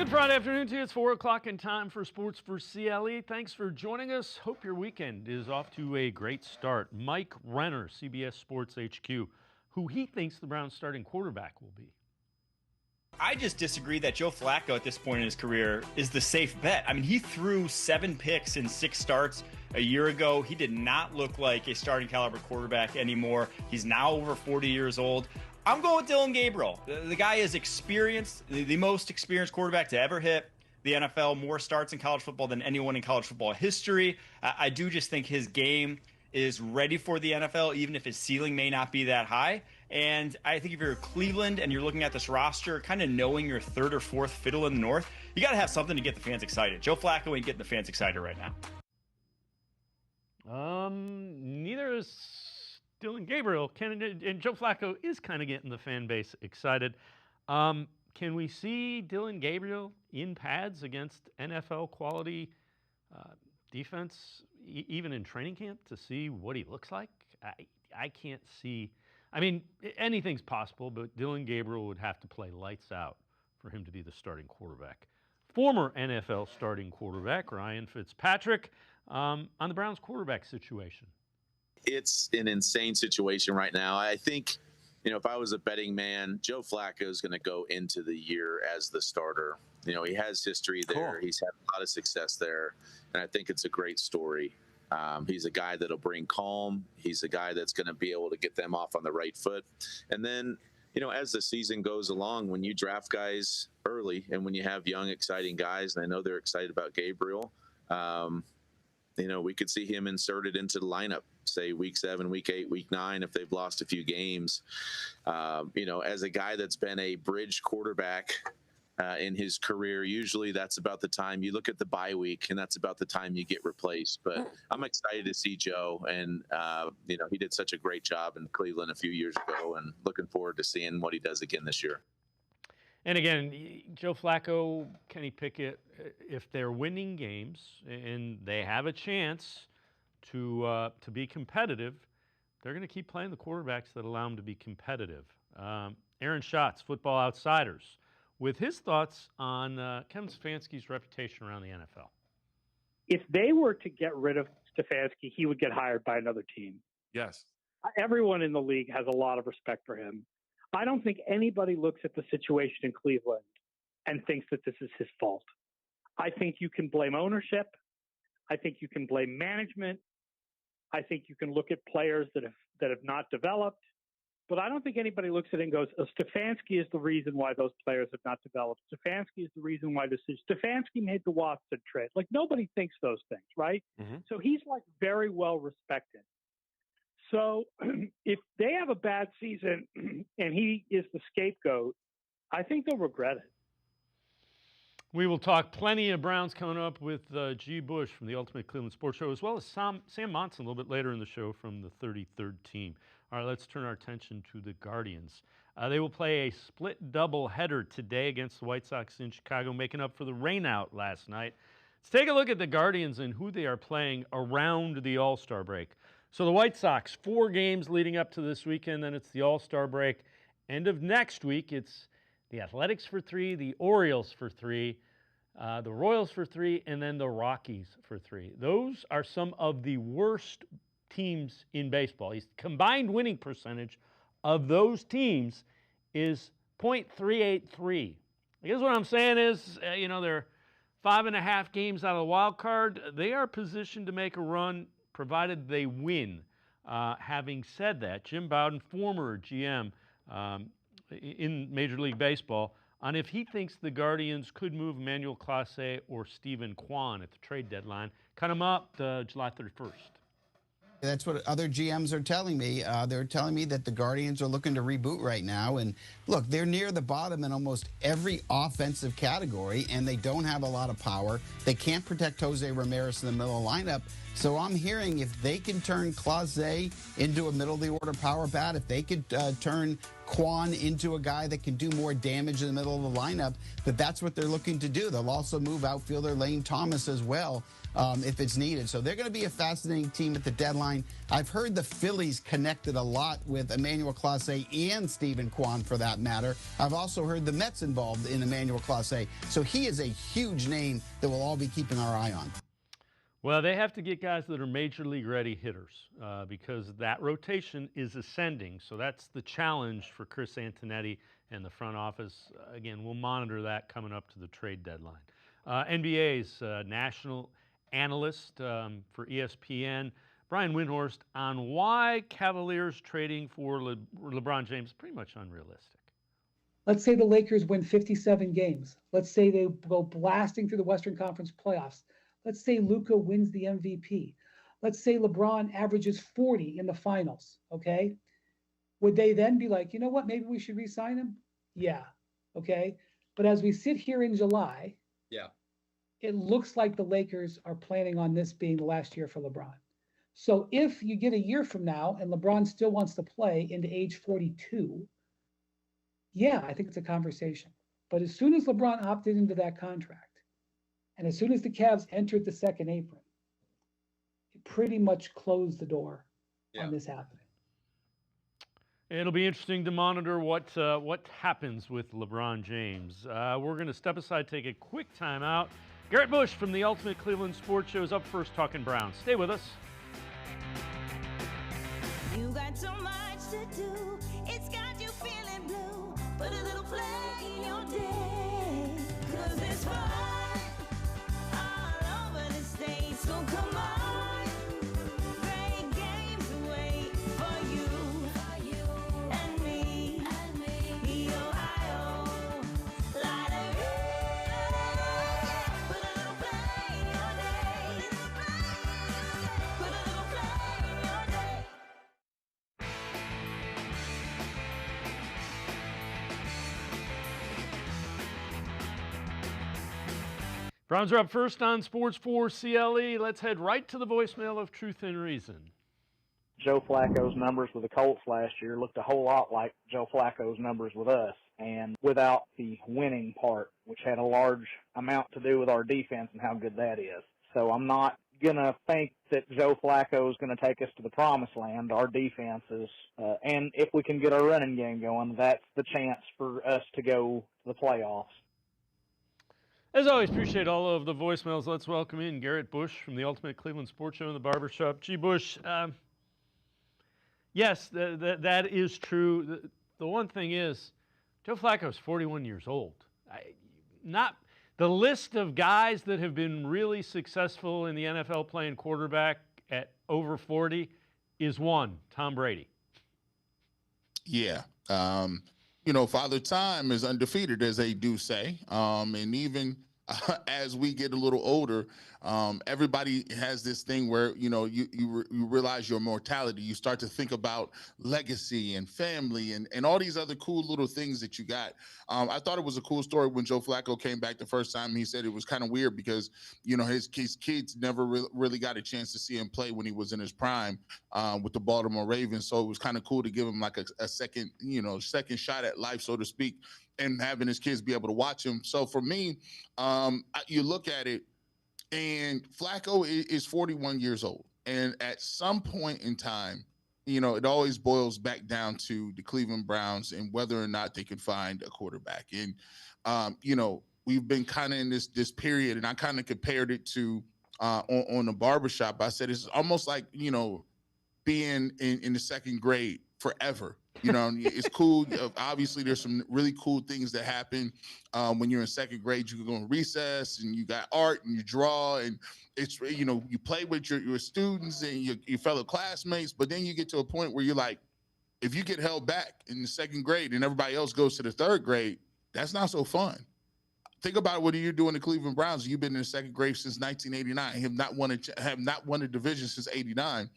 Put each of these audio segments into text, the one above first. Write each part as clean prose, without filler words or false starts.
Good Friday afternoon to you. It's 4 o'clock and time for Sports4CLE. Thanks for joining us. Hope your weekend is off to a great start. Mike Renner, CBS Sports HQ, who he thinks the Browns' starting quarterback will be. I just disagree that Joe Flacco at this point in his career is the safe bet. I mean, he threw 7 picks in 6 starts a year ago. He did not look like a starting caliber quarterback anymore. He's now over 40 years old. I'm going with Dillon Gabriel. The guy is experienced, the most experienced quarterback to ever hit the NFL, more starts in college football than anyone in college football history. I do just think his game is ready for the NFL, even if his ceiling may not be that high. And I think if you're Cleveland and you're looking at this roster, kind of knowing your third or fourth fiddle in the North, you got to have something to get the fans excited. Joe Flacco ain't getting the fans excited right now. Neither is Dillon Gabriel. And Joe Flacco is kind of getting the fan base excited. Can we see Dillon Gabriel in pads against NFL quality defense, even in training camp, to see what he looks like? I can't see. I mean, anything's possible, but Dillon Gabriel would have to play lights out for him to be the starting quarterback. Former NFL starting quarterback Ryan Fitzpatrick on the Browns quarterback situation. It's an insane situation right now. I think, if I was a betting man, Joe Flacco is going to go into the year as the starter. He has history there. Cool. He's had a lot of success there, and I think it's a great story. He's a guy that'll bring calm. He's a guy that's going to be able to get them off on the right foot. And then, as the season goes along, when you draft guys early and when you have young, exciting guys, and I know they're excited about Gabriel, we could see him inserted into the lineup, say week 7, week 8, week 9, if they've lost a few games. As a guy that's been a bridge quarterback in his career, usually that's about the time you look at the bye week, and that's about the time you get replaced. But I'm excited to see Joe, and he did such a great job in Cleveland a few years ago, and looking forward to seeing what he does again this year. And again, Joe Flacco, Kenny Pickett, if they're winning games and they have a chance to be competitive, they're going to keep playing the quarterbacks that allow them to be competitive. Aaron Schatz, Football Outsiders, with his thoughts on Kevin Stefanski's reputation around the NFL. If they were to get rid of Stefanski, he would get hired by another team. Yes. Everyone in the league has a lot of respect for him. I don't think anybody looks at the situation in Cleveland and thinks that this is his fault. I think you can blame ownership. I think you can blame management. I think you can look at players that have not developed. But I don't think anybody looks at it and goes, Stefanski is the reason why those players have not developed. Stefanski is the reason why this is. Stefanski made the Watson trade. Like, nobody thinks those things, right? Mm-hmm. So he's very well respected. So if they have a bad season and he is the scapegoat, I think they'll regret it. We will talk plenty of Browns coming up with G. Bush from the Ultimate Cleveland Sports Show, as well as Sam Monson a little bit later in the show from the 33rd team. All right, let's turn our attention to the Guardians. They will play a split doubleheader today against the White Sox in Chicago, making up for the rainout last night. Let's take a look at the Guardians and who they are playing around the All-Star break. So the White Sox, 4 games leading up to this weekend, then it's the All-Star break. End of next week, it's the Athletics for 3, the Orioles for 3, the Royals for 3, and then the Rockies for 3. Those are some of the worst teams in baseball. His combined winning percentage of those teams is .383. I guess what I'm saying is, they're 5.5 games out of the wild card. They are positioned to make a run provided they win. Having said that, Jim Bowden, former GM in Major League Baseball, on if he thinks the Guardians could move Emmanuel Clase or Stephen Kwan at the trade deadline. Cut him up July 31st. That's what other GMs are telling me. They're telling me that the Guardians are looking to reboot right now. And look, they're near the bottom in almost every offensive category, and they don't have a lot of power. They can't protect Jose Ramirez in the middle of the lineup. So I'm hearing if they can turn Clase into a middle-of-the-order power bat, if they could turn Quan into a guy that can do more damage in the middle of the lineup, that's what they're looking to do. They'll also move outfielder Lane Thomas as well if it's needed. So they're going to be a fascinating team at the deadline. I've heard the Phillies connected a lot with Emmanuel Clase and Stephen Kwan for that matter. I've also heard the Mets involved in Emmanuel Clase. So he is a huge name that we'll all be keeping our eye on. Well, they have to get guys that are major league ready hitters because that rotation is ascending. So that's the challenge for Chris Antonetti and the front office. Again, we'll monitor that coming up to the trade deadline. NBA's national analyst for ESPN, Brian Windhorst, on why Cavaliers trading for LeBron James is pretty much unrealistic. Let's say the Lakers win 57 games. Let's say they go blasting through the Western Conference playoffs. Let's say Luka wins the MVP. Let's say LeBron averages 40 in the finals, okay? Would they then be like, you know what, maybe we should re-sign him? Yeah, okay? But as we sit here in July, it looks like the Lakers are planning on this being the last year for LeBron. So if you get a year from now and LeBron still wants to play into age 42, yeah, I think it's a conversation. But as soon as LeBron opted into that contract, and as soon as the Cavs entered the second apron, it pretty much closed the door on this happening. It'll be interesting to monitor what happens with LeBron James. We're going to step aside, take a quick timeout. Garrett Bush from the Ultimate Cleveland Sports Show is up first talking Browns. Stay with us. You got so much to do. It's got you feeling blue. Put a little play in your day. 'Cause it's fun all over the state. So come on. Great games wait for you and me. The Ohio Lottery. Put a little play in your day. Put a little play in your day. Browns are up first on Sports4CLE. Let's head right to the voicemail of Truth and Reason. Joe Flacco's numbers with the Colts last year looked a whole lot like Joe Flacco's numbers with us, and without the winning part, which had a large amount to do with our defense and how good that is. So I'm not going to think that Joe Flacco is going to take us to the promised land. Our defense is, and if we can get our running game going, that's the chance for us to go to the playoffs. As always, appreciate all of the voicemails. Let's welcome in Garrett Bush from the Ultimate Cleveland Sports Show in the Barbershop. G. Bush, yes, that is true. The one thing is, Joe Flacco is 41 years old. Not the list of guys that have been really successful in the NFL playing quarterback at over 40 is one, Tom Brady. Yeah. You know, Father Time is undefeated, as they do say. And even as we get a little older, everybody has this thing where, you know, you realize your mortality. You start to think about legacy and family and all these other cool little things that you got. I thought it was a cool story when Joe Flacco came back the first time. He said it was kind of weird because, you know, his kids never really got a chance to see him play when he was in his prime with the Baltimore Ravens. So it was kind of cool to give him like a second shot at life, so to speak, and having his kids be able to watch him. So for me, you look at it, and Flacco is 41 years old. And at some point in time, you know, it always boils back down to the Cleveland Browns and whether or not they can find a quarterback. And, you know, we've been kind of in this period, and I kind of compared it to on the barbershop. I said it's almost like, you know, being in the second grade forever. You know, it's cool. Obviously, there's some really cool things that happen when you're in second grade. You can go in recess, and you got art, and you draw, and it's, you know, you play with your students and your fellow classmates. But then you get to a point where you're like, if you get held back in the second grade and everybody else goes to the third grade, that's not so fun. Think about what you're doing the Cleveland Browns. You've been in the second grade since 1989. Have not won a division since '89.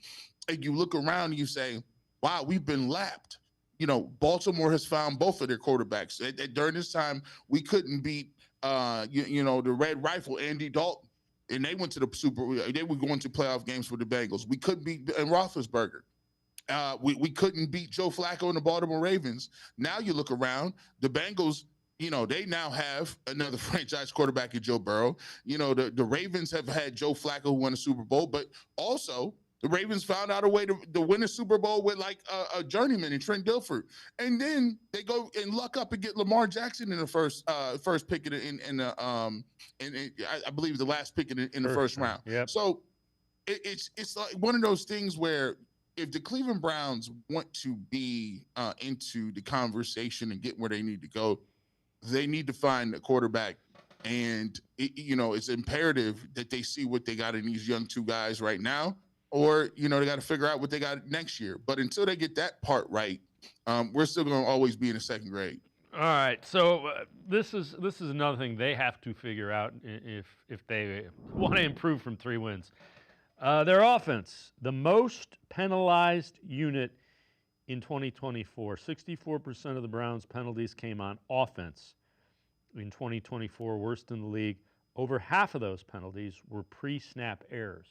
And you look around and you say, wow, we've been lapped. You know, Baltimore has found both of their quarterbacks. During this time, we couldn't beat, the Red Rifle, Andy Dalton, and they went to the They were going to playoff games for the Bengals. We couldn't beat Roethlisberger. We couldn't beat Joe Flacco and the Baltimore Ravens. Now you look around, the Bengals, they now have another franchise quarterback in Joe Burrow. The Ravens have had Joe Flacco who won a Super Bowl, but also the Ravens found out a way to win a Super Bowl with like a journeyman in Trent Dilfer. And then they go and luck up and get Lamar Jackson in the first pick I believe the last pick in the first round. Yep. So it's like one of those things where if the Cleveland Browns want to be into the conversation and get where they need to go, they need to find a quarterback. And, it's imperative that they see what they got in these young two guys right now, or, they got to figure out what they got next year. But until they get that part right, we're still going to always be in the second grade. All right, so this is another thing they have to figure out if they want to improve from 3 wins. Their offense, the most penalized unit in 2024. 64% of the Browns' penalties came on offense in 2024, worst in the league. Over half of those penalties were pre-snap errors.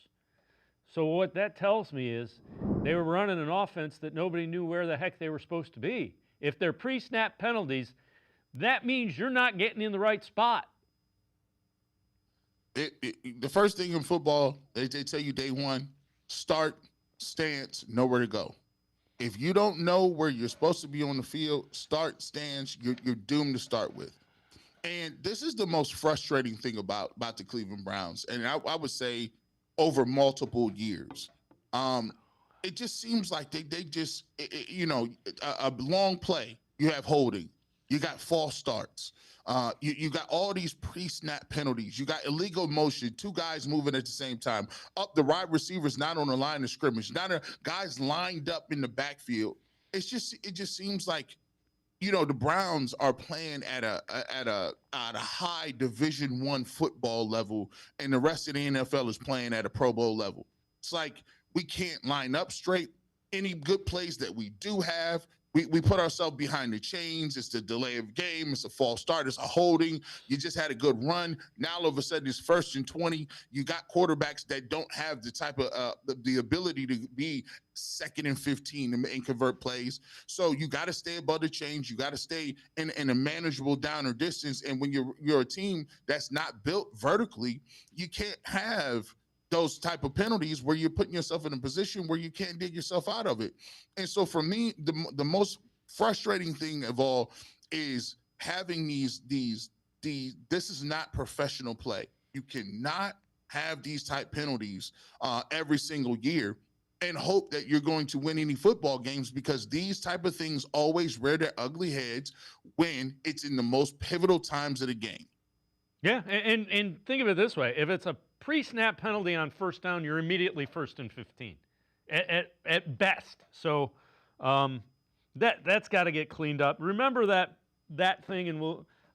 So what that tells me is they were running an offense that nobody knew where the heck they were supposed to be. If they're pre-snap penalties, that means you're not getting in the right spot. The first thing in football, they tell you day one, start, stance, nowhere to go. If you don't know where you're supposed to be on the field, start, stance, you're doomed to start with. And this is the most frustrating thing about the Cleveland Browns. And I would say over multiple years. It just seems like they just, a long play, you have holding, you got false starts. You got all these pre-snap penalties. You got illegal motion, 2 guys moving at the same time. Up the wide receivers not on the line of scrimmage. Now the guys lined up in the backfield. It just seems like, the Browns are playing at a high Division I football level, and the rest of the NFL is playing at a Pro Bowl level. It's like we can't line up straight. Any good plays that we do have, we put ourselves behind the chains. It's the delay of game. It's a false start. It's a holding. You just had a good run. Now all of a sudden it's 1st and 20. You got quarterbacks that don't have the type of the ability to be 2nd and 15 and convert plays. So you got to stay above the chains. You got to stay in a manageable down or distance. And when you're a team that's not built vertically, you can't have those type of penalties where you're putting yourself in a position where you can't dig yourself out of it. And so for me, the most frustrating thing of all is having this is not professional play. You cannot have these type penalties every single year and hope that you're going to win any football games, because these type of things always rear their ugly heads when it's in the most pivotal times of the game. Yeah, and think of it this way. If it's a pre-snap penalty on 1st down, you're immediately 1st and 15 at best. So that's got to get cleaned up. Remember that thing, and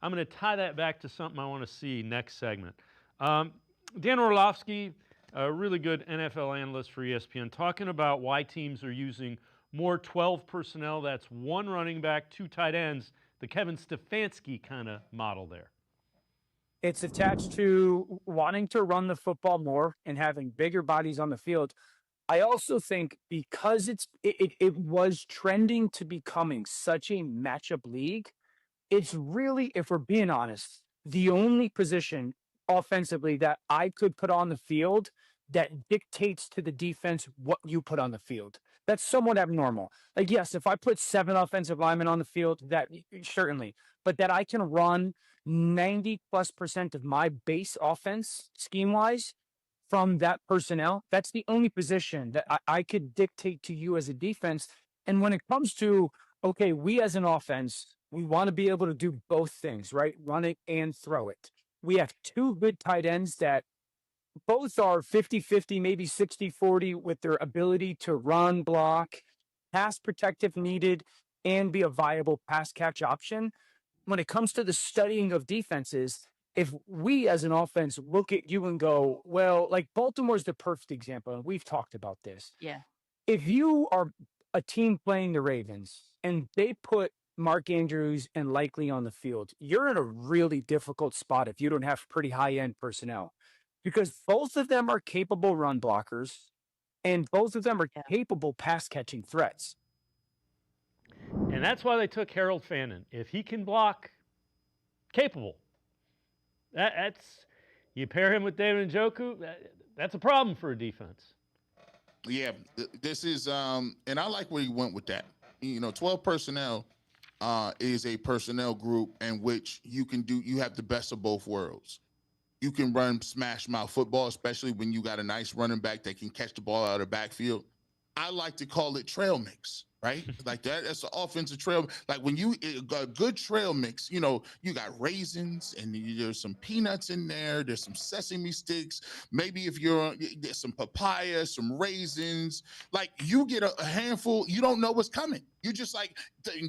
I'm going to tie that back to something I want to see next segment. Dan Orlovsky, a really good NFL analyst for ESPN, talking about why teams are using more 12 personnel. That's 1 running back, 2 tight ends, the Kevin Stefanski kind of model there. It's attached to wanting to run the football more and having bigger bodies on the field. I also think because it was trending to becoming such a matchup league, it's really, if we're being honest, the only position offensively that I could put on the field that dictates to the defense what you put on the field. That's somewhat abnormal. Like, yes, if I put 7 offensive linemen on the field, that certainly, but that I can run 90+% of my base offense scheme wise from that personnel, that's the only position that I could dictate to you as a defense. And when it comes to, okay, we as an offense, we want to be able to do both things, right? Run it and throw it. We have 2 good tight ends that both are 50-50, maybe 60-40 with their ability to run, block, pass protective needed, and be a viable pass catch option. When it comes to the studying of defenses, if we as an offense look at you and go, well, like Baltimore's the perfect example, and we've talked about this. Yeah. If you are a team playing the Ravens and they put Mark Andrews and Likely on the field, you're in a really difficult spot if you don't have pretty high-end personnel, because both of them are capable run blockers. And both of them are capable pass-catching threats. And that's why they took Harold Fannin. If he can block, capable. That's you pair him with David Njoku, that's a problem for a defense. Yeah, this is and I like where you went with that. 12 personnel is a personnel group in which you have the best of both worlds. You can run smash mouth football, especially when you got a nice running back that can catch the ball out of the backfield. I like to call it trail mix, right? Like that's the offensive trail. Like when a good trail mix, you got raisins and there's some peanuts in there. There's some sesame sticks. Maybe if there's some papaya, some raisins, like you get a handful, you don't know what's coming. You just like,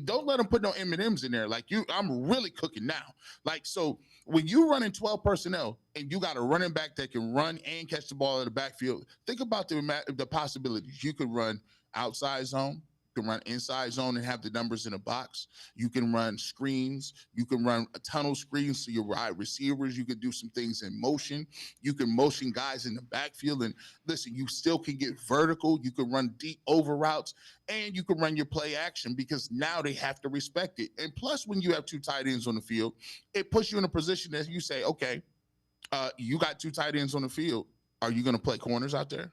don't let them put no M&Ms in there. Like I'm really cooking now. Like, so when you run in 12 personnel and you got a running back that can run and catch the ball in the backfield, think about the possibilities. You could run outside zone. You can run inside zone and have the numbers in a box. You can run screens. You can run a tunnel screens to your wide receivers. You can do some things in motion. You can motion guys in the backfield. And listen, you still can get vertical. You can run deep over routes, and you can run your play action because now they have to respect it. And plus, when you have two tight ends on the field, it puts you in a position that you say, okay, you got two tight ends on the field. Are you going to play corners out there?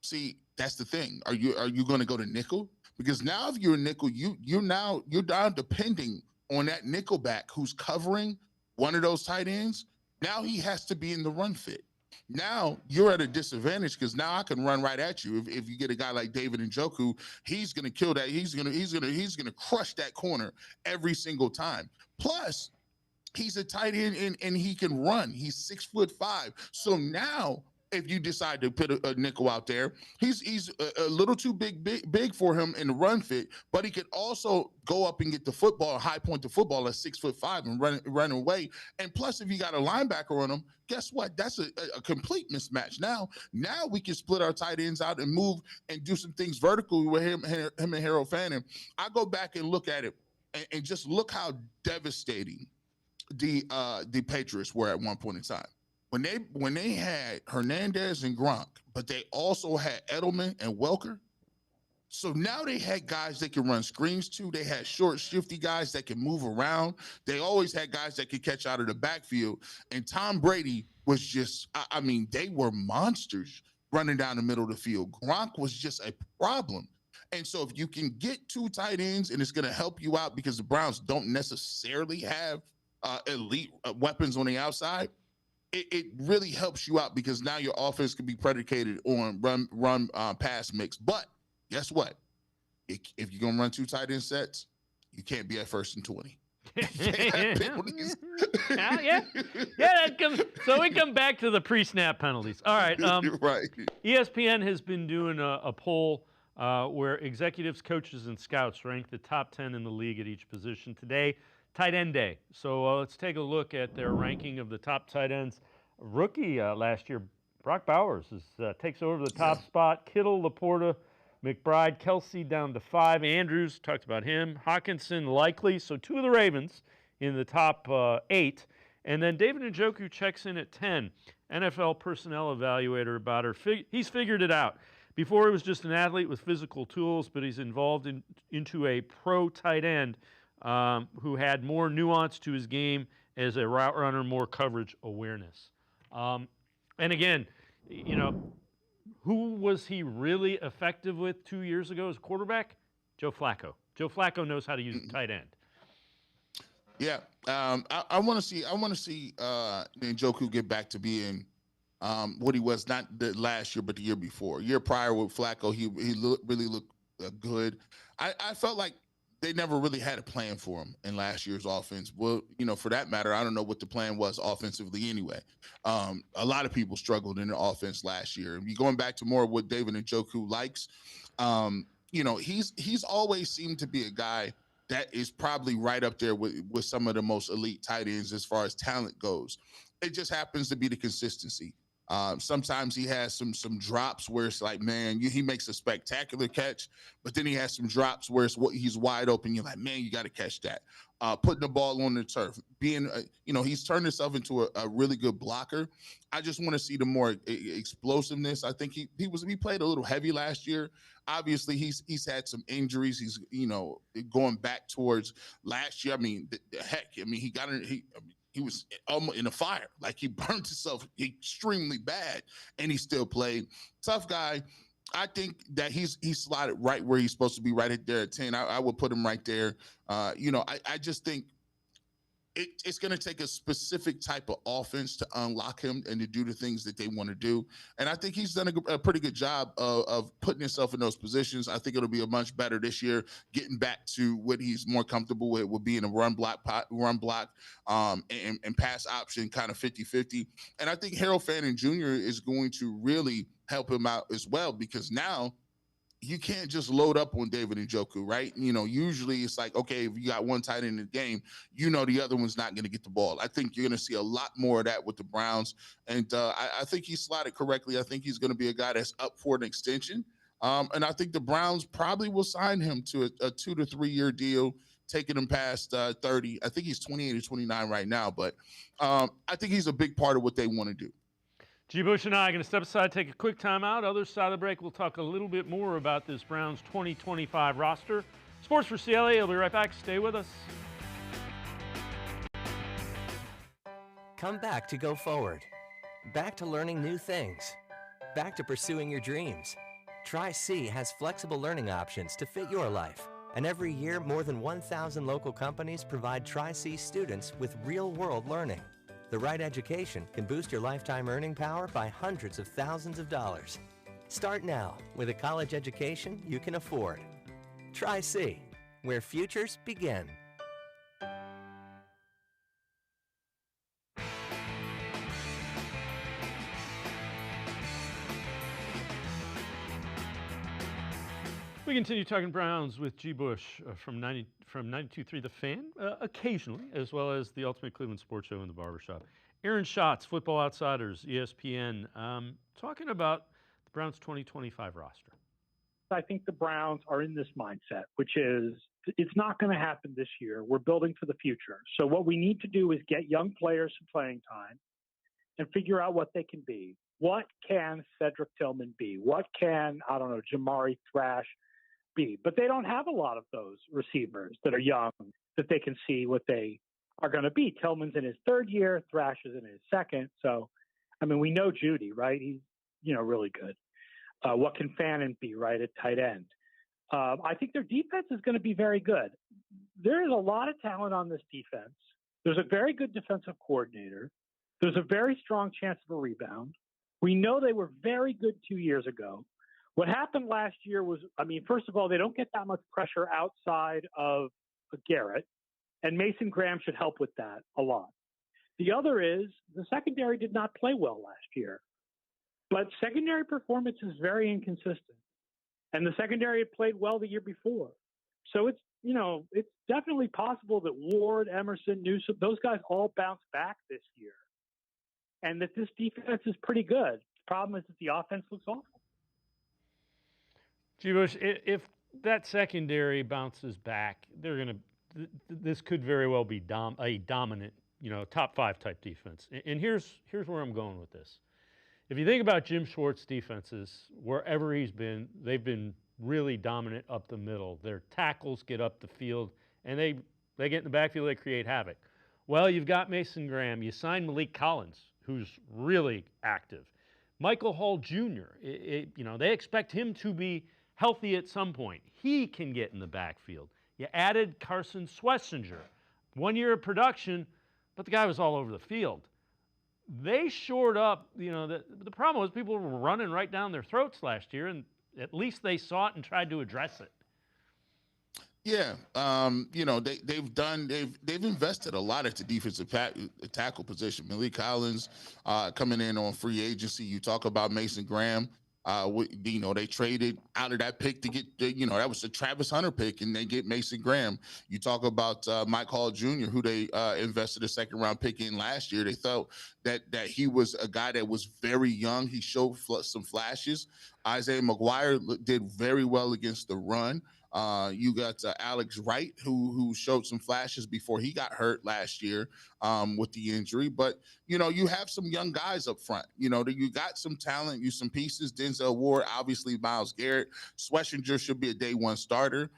See, that's the thing. Are you going to go to nickel? Because now if you're a nickel, you're down depending on that nickel back who's covering one of those tight ends. Now he has to be in the run fit. Now you're at a disadvantage because now I can run right at you. If you get a guy like David Njoku, he's gonna kill that. He's gonna crush that corner every single time. Plus, he's a tight end and he can run. He's 6'5". So now, if you decide to put a nickel out there, he's a little too big for him in the run fit, but he could also go up and get the football, high point the football at 6'5" and run away. And plus, if you got a linebacker on him, guess what? That's a complete mismatch. Now we can split our tight ends out and move and do some things vertically with him and Harold Fannin. I go back and look at it and just look how devastating the Patriots were at one point in time. When they had Hernandez and Gronk, but they also had Edelman and Welker. So now they had guys that can run screens too. They had short, shifty guys that can move around. They always had guys that could catch out of the backfield. And Tom Brady was just, I mean, they were monsters running down the middle of the field. Gronk was just a problem. And so if you can get two tight ends, and it's going to help you out because the Browns don't necessarily have elite weapons on the outside, it really helps you out because now your offense can be predicated on run pass mix. But guess what? If you're going to run two tight end sets, you can't be at 1st and 20. Yeah, that comes. So we come back to the pre-snap penalties. All right. Right. ESPN has been doing a poll where executives, coaches, and scouts rank the top 10 in the league at each position. Today, tight end day. So let's take a look at their ranking of the top tight ends. Rookie last year, Brock Bowers takes over the top spot. Kittle, Laporta, McBride, Kelsey down to 5. Andrews, talked about him. Hawkinson, likely. So 2 of the Ravens in the top 8. And then David Njoku checks in at 10. NFL personnel evaluator about her. He's figured it out. Before he was just an athlete with physical tools, but he's involved into a pro tight end who had more nuance to his game as a route runner, more coverage awareness. And again, who was he really effective with 2 years ago as a quarterback? Joe Flacco. Joe Flacco knows how to use a tight end. Yeah, I want to see Njoku get back to being what he was not the last year, but the year before. Year prior with Flacco, he really looked good. I felt like they never really had a plan for him in last year's offense. Well, for that matter, I don't know what the plan was offensively anyway. A lot of people struggled in the offense last year. And going back to more of what David Njoku likes, he's always seemed to be a guy that is probably right up there with some of the most elite tight ends as far as talent goes. It just happens to be the consistency. Sometimes he has some drops where it's like, man, he makes a spectacular catch, but then he has some drops where he's wide open. You're like, man, you got to catch that. Putting the ball on the turf, being, he's turned himself into a really good blocker. I just want to see the more explosiveness. I think he played a little heavy last year. Obviously, he's had some injuries. He's going back towards last year. I mean, heck, I mean, he was almost in a fire. Like, he burned himself extremely bad, and he still played. Tough guy. I think that he's slotted right where he's supposed to be, right there at 10. I would put him right there. I just think it's going to take a specific type of offense to unlock him and to do the things that they want to do. And I think he's done a pretty good job of putting himself in those positions. I think it'll be a much better this year, getting back to what he's more comfortable with being a run block, and pass option, kind of 50-50. And I think Harold Fannin Jr. is going to really help him out as well, because now you can't just load up on David Njoku, right? Usually it's like, okay, if you got one tight end in the game, the other one's not going to get the ball. I think you're going to see a lot more of that with the Browns. And I think he's slotted correctly. I think he's going to be a guy that's up for an extension. And I think the Browns probably will sign him to a 2 to 3 year deal, taking him past 30. I think he's 28 or 29 right now, but I think he's a big part of what they want to do. G. Bush and I are going to step aside, take a quick timeout. Other side of the break, we'll talk a little bit more about this Browns 2025 roster. Sports for CLE, I'll be right back. Stay with us. Come back to go forward. Back to learning new things. Back to pursuing your dreams. Tri-C has flexible learning options to fit your life. And every year, more than 1,000 local companies provide Tri-C students with real-world learning. The right education can boost your lifetime earning power by hundreds of thousands of dollars. Start now with a college education you can afford. Tri-C, where futures begin. We continue talking Browns with G. Bush from 92.3 The Fan, occasionally, as well as the Ultimate Cleveland Sports Show in the Barbershop. Aaron Schatz, Football Outsiders, ESPN, talking about the Browns' 2025 roster. I think the Browns are in this mindset, which is it's not going to happen this year. We're building for the future. So what we need to do is get young players some playing time and figure out what they can be. What can Cedric Tillman be? What can, Jamari Thrash be? But they don't have a lot of those receivers that are young that they can see what they are going to be. Tillman's in his third year. Thrash is in his second. So, we know Judy, right? He's, really good. What can Fannin be, right, at tight end? I think their defense is going to be very good. There is a lot of talent on this defense. There's a very good defensive coordinator. There's a very strong chance of a rebound. We know they were very good 2 years ago. What happened last year was, first of all, they don't get that much pressure outside of Garrett, and Mason Graham should help with that a lot. The other is the secondary did not play well last year, but secondary performance is very inconsistent, and the secondary had played well the year before. So it's definitely possible that Ward, Emerson, Newsom, those guys all bounce back this year, and that this defense is pretty good. The problem is that the offense looks awful. G. Bush, if that secondary bounces back, this could very well be a dominant, top 5 type defense. And here's where I'm going with this. If you think about Jim Schwartz's defenses, wherever he's been, they've been really dominant up the middle. Their tackles get up the field, and they get in the backfield, they create havoc. Well, you've got Mason Graham. You signed Malik Collins, who's really active. Michael Hall Jr., they expect him to be healthy at some point. He can get in the backfield. You added Carson Schlesinger. 1 year of production, but the guy was all over the field. They shored up, the problem was people were running right down their throats last year, and at least they saw it and tried to address it. Yeah, they've invested a lot at the defensive tackle position. Malik Collins coming in on free agency. You talk about Mason Graham. They traded out of that pick to get, that was the Travis Hunter pick, and they get Mason Graham. You talk about Mike Hall Jr., who they invested a second-round pick in last year. They thought that he was a guy that was very young. He showed some flashes. Isaiah McGuire did very well against the run. You got Alex Wright, who showed some flashes before he got hurt last year with the injury. But, you have some young guys up front. You got some talent, some pieces. Denzel Ward, obviously Myles Garrett. Schlesinger should be a day one starter.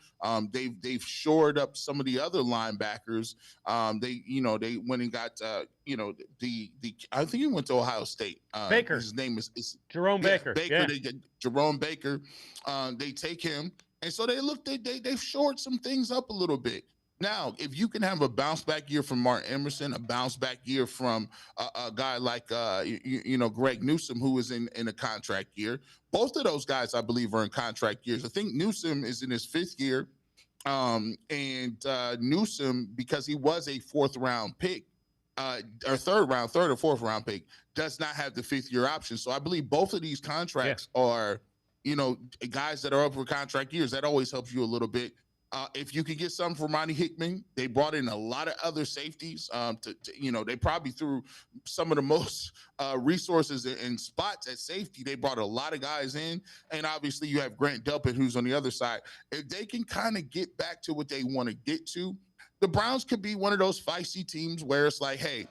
They've shored up some of the other linebackers. They went and got, I think he went to Ohio State. Baker. His name is Jerome Baker. Baker. Yeah. They get Jerome Baker. They take him. And so they've shored some things up a little bit. Now, if you can have a bounce back year from Martin Emerson, a bounce back year from a guy like, Greg Newsome, who is in a contract year, both of those guys, I believe, are in contract years. I think Newsome is in his 5th year. Newsome, because he was a 4th round pick, or 3rd or 4th round pick, does not have the 5th year option. So I believe both of these contracts are, guys that are up for contract years. That always helps you a little bit. If you could get something for Monty Hickman, they brought in a lot of other safeties. They probably threw some of the most resources and spots at safety. They brought a lot of guys in, and obviously you have Grant Delpit, who's on the other side. If they can kind of get back to what they want to get to, the Browns could be one of those feisty teams where it's like, hey,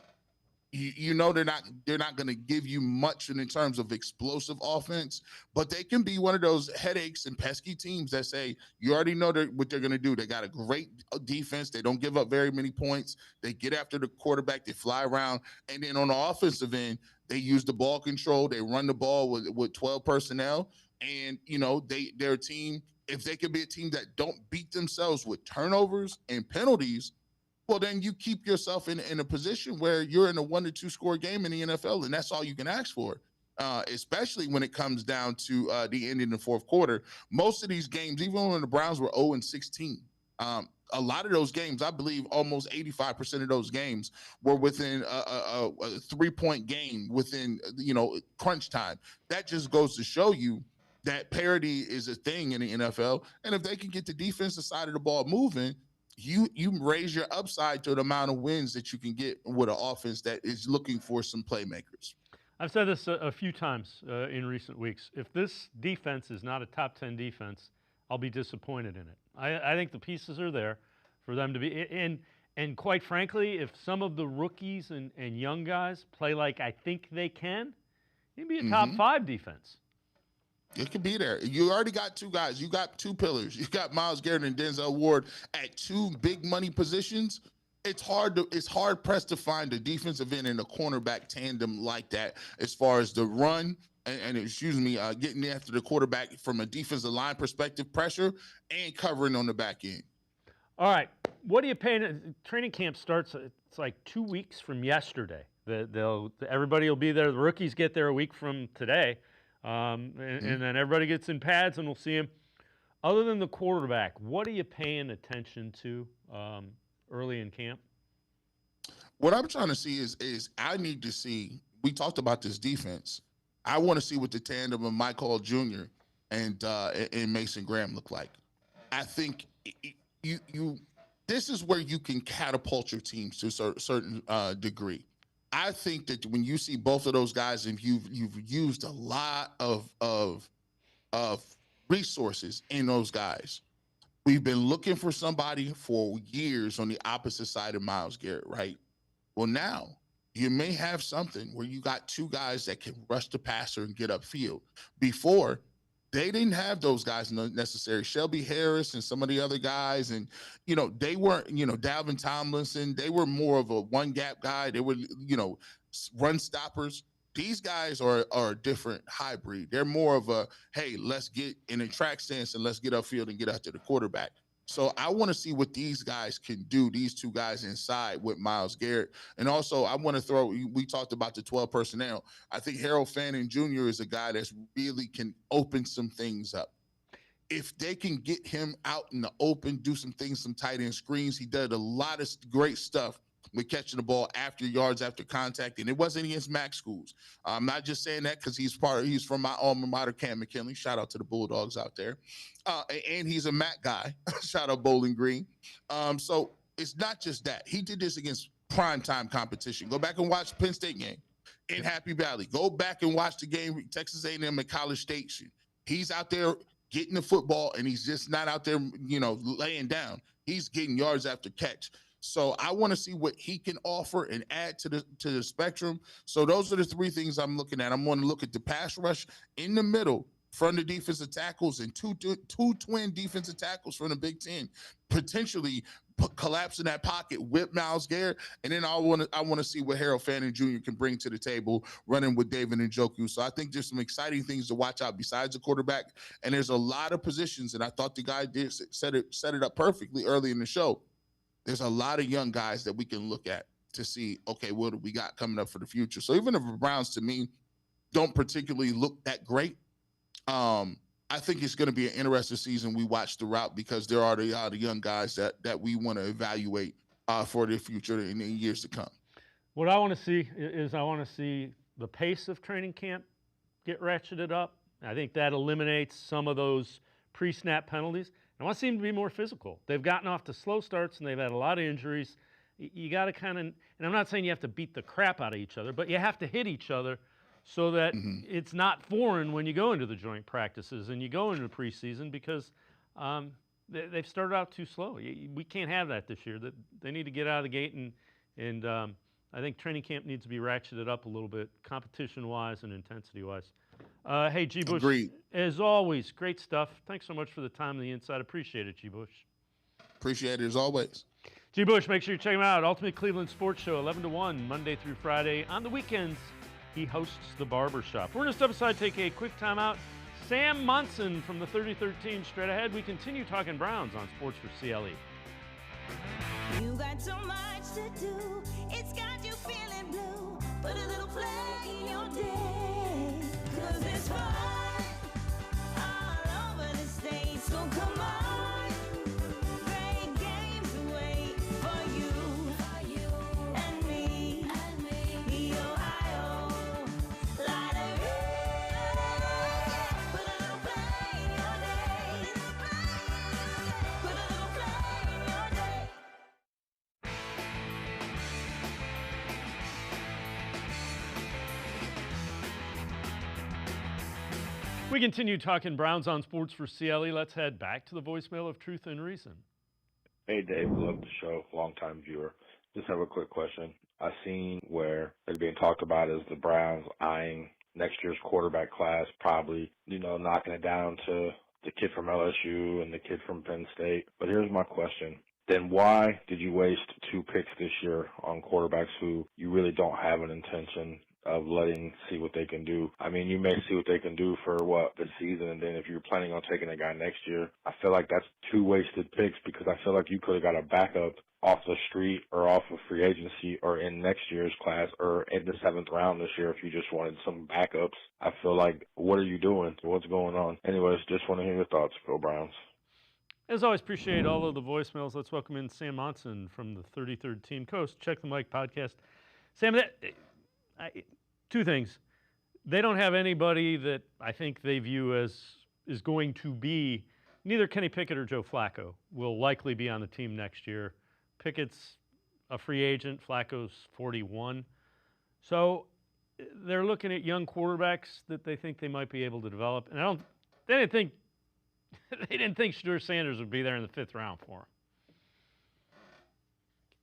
they're not going to give you much in terms of explosive offense, but they can be one of those headaches and pesky teams that say, you already know what they're going to do. They got a great defense. They don't give up very many points. They get after the quarterback. They fly around. And then on the offensive end, they use the ball control. They run the ball with 12 personnel. And, they're a team, if they can be a team that don't beat themselves with turnovers and penalties, well, then you keep yourself in a position where you're in a 1-2 score game in the NFL, and that's all you can ask for, especially when it comes down to the end in the 4th quarter. Most of these games, even when the Browns were 0-16, a lot of those games, I believe almost 85% of those games were within a 3-point game within, crunch time. That just goes to show you that parity is a thing in the NFL. And if they can get the defensive side of the ball moving, you raise your upside to the amount of wins that you can get with an offense that is looking for some playmakers. I've said this a few times in recent weeks. If this defense is not a top 10 defense, I'll be disappointed in it. I think the pieces are there for them to be. And quite frankly, if some of the rookies and young guys play like I think they can, it'd be a top 5 defense. It could be there. You already got 2 guys. You got 2 pillars. You got Myles Garrett and Denzel Ward at 2 big money positions. It's hard pressed to find a defensive end and a cornerback tandem like that as far as the run and getting after the quarterback from a defensive line perspective, pressure and covering on the back end. All right. What are you paying? Training camp starts, it's like 2 weeks from yesterday. Everybody will be there. The rookies get there a week from today. And then everybody gets in pads and we'll see him. Other than the quarterback, what are you paying attention to early in camp? What I'm trying to see is I need to see, we talked about this defense. I want to see what the tandem of Mike Hall Jr. and Mason Graham look like. I think this is where you can catapult your teams to a certain degree. I think that when you see both of those guys and you've used a lot of resources in those guys, we've been looking for somebody for years on the opposite side of Myles Garrett, right? Well, now you may have something where you got 2 guys that can rush the passer and get upfield. Before, they didn't have those guys necessarily. Shelby Harris and some of the other guys, and they weren't, Dalvin Tomlinson. They were more of a one gap guy. They were, run stoppers. These guys are a different hybrid. They're more of a, hey, let's get in a track stance and let's get upfield and get after the quarterback. So I want to see what these guys can do, these 2 guys inside with Myles Garrett. And also I want to we talked about the 12 personnel. I think Harold Fanning Jr. is a guy that's really can open some things up. If they can get him out in the open, do some things, some tight end screens. He did a lot of great stuff with catching the ball after yards after contact, and it wasn't against MAC schools. I'm not just saying that because he's from my alma mater, Cam McKinley. Shout out to the Bulldogs out there, and he's a MAC guy. Shout out Bowling Green. So it's not just that he did this against primetime competition. Go back and watch the Penn State game in Happy Valley. Go back and watch the game Texas A&M at College Station. He's out there getting the football, and he's just not out there, laying down. He's getting yards after catch. So I want to see what he can offer and add to the spectrum. So those are the three things I'm looking at. I'm going to look at the pass rush in the middle from the defensive tackles and two twin defensive tackles from the Big Ten, potentially collapsing that pocket with Myles Garrett. And then I want to see what Harold Fanning Jr. can bring to the table running with David Njoku. So I think there's some exciting things to watch out besides the quarterback. And there's a lot of positions, and I thought the guy did set it up perfectly early in the show. There's a lot of young guys that we can look at to see, okay, what do we got coming up for the future? So even if the Browns, to me, don't particularly look that great, I think it's going to be an interesting season we watch throughout because there are the young guys that we want to evaluate for the future in the years to come. What I want to see is the pace of training camp get ratcheted up. I think that eliminates some of those pre-snap penalties. I want to see them to be more physical. They've gotten off to slow starts and they've had a lot of injuries. You got to kind of, and I'm not saying you have to beat the crap out of each other, but you have to hit each other so that it's not foreign when you go into the joint practices and you go into the preseason because they've started out too slow. We can't have that this year. They need to get out of the gate, and I think training camp needs to be ratcheted up a little bit, competition-wise and intensity-wise. Hey, G. Bush, agreed. As always, great stuff. Thanks so much for the time and the insight. Appreciate it, G. Bush. Appreciate it as always. G. Bush, make sure you check him out. Ultimate Cleveland Sports Show, 11 to 1, Monday through Friday. On the weekends, he hosts the Barbershop. We're going to step aside, take a quick timeout. Sam Monson from the 33rd team straight ahead. We continue talking Browns on Sports4CLE. You got so much to do, it's got you feeling blue. Put a little flag in your day, 'cause it's fun all over the state. So come on, great games wait for you and me, the Ohio Lottery. Put a little flag in your day, put a little flag in your day. We continue talking Browns on Sports4CLE. Let's head back to the voicemail of Truth and Reason. Hey, Dave. Love the show. Long-time viewer. Just have a quick question. I've seen where it's being talked about as the Browns eyeing next year's quarterback class, probably, knocking it down to the kid from LSU and the kid from Penn State. But here's my question. Then why did you waste 2 picks this year on quarterbacks who you really don't have an intention of letting see what they can do? I mean, you may see what they can do for this season, and then if you're planning on taking a guy next year, I feel like that's 2 wasted picks because I feel like you could have got a backup off the street or off of free agency or in next year's class or in the 7th round this year if you just wanted some backups. I feel like, what are you doing? What's going on? Anyways, just want to hear your thoughts. Go Browns. As always, appreciate all of the voicemails. Let's welcome in Sam Monson from the 33rd Team Coast. Check the Mic podcast. Sam, 2 things. They don't have anybody that I think they view as is going to be, neither Kenny Pickett or Joe Flacco will likely be on the team next year. Pickett's a free agent. Flacco's 41. So they're looking at young quarterbacks that they think they might be able to develop. And they didn't think Shedeur Sanders would be there in the 5th round for him.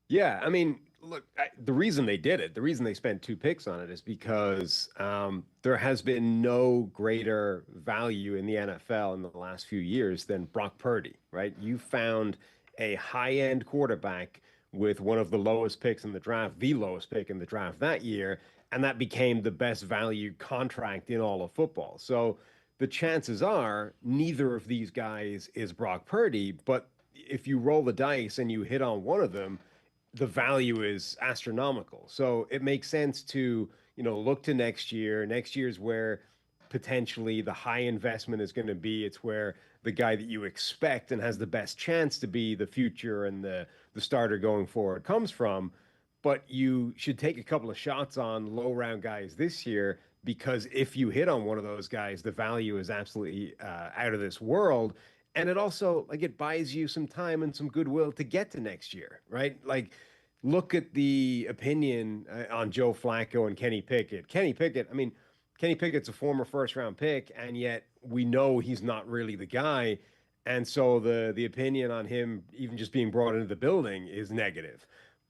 Yeah, I mean, look, the reason they did it, the reason they spent 2 picks on it is because there has been no greater value in the NFL in the last few years than Brock Purdy, right? You found a high-end quarterback with one of the lowest picks in the draft, the lowest pick in the draft that year, and that became the best value contract in all of football. So the chances are neither of these guys is Brock Purdy, but if you roll the dice and you hit on one of them, the value is astronomical. So it makes sense to, look to next year. Next year's where potentially the high investment is going to be. It's where the guy that you expect and has the best chance to be the future and the starter going forward comes from. but you should take a couple of shots on low round guys this year, because if you hit on one of those guys, the value is absolutely out of this world. And it also, like, it buys you some time and some goodwill to get to next year, right? Like, look at the opinion on Joe Flacco and Kenny Pickett. Kenny Pickett, I mean, Kenny Pickett's a former first round pick, and yet we know he's not really the guy. And so the opinion on him even just being brought into the building is negative.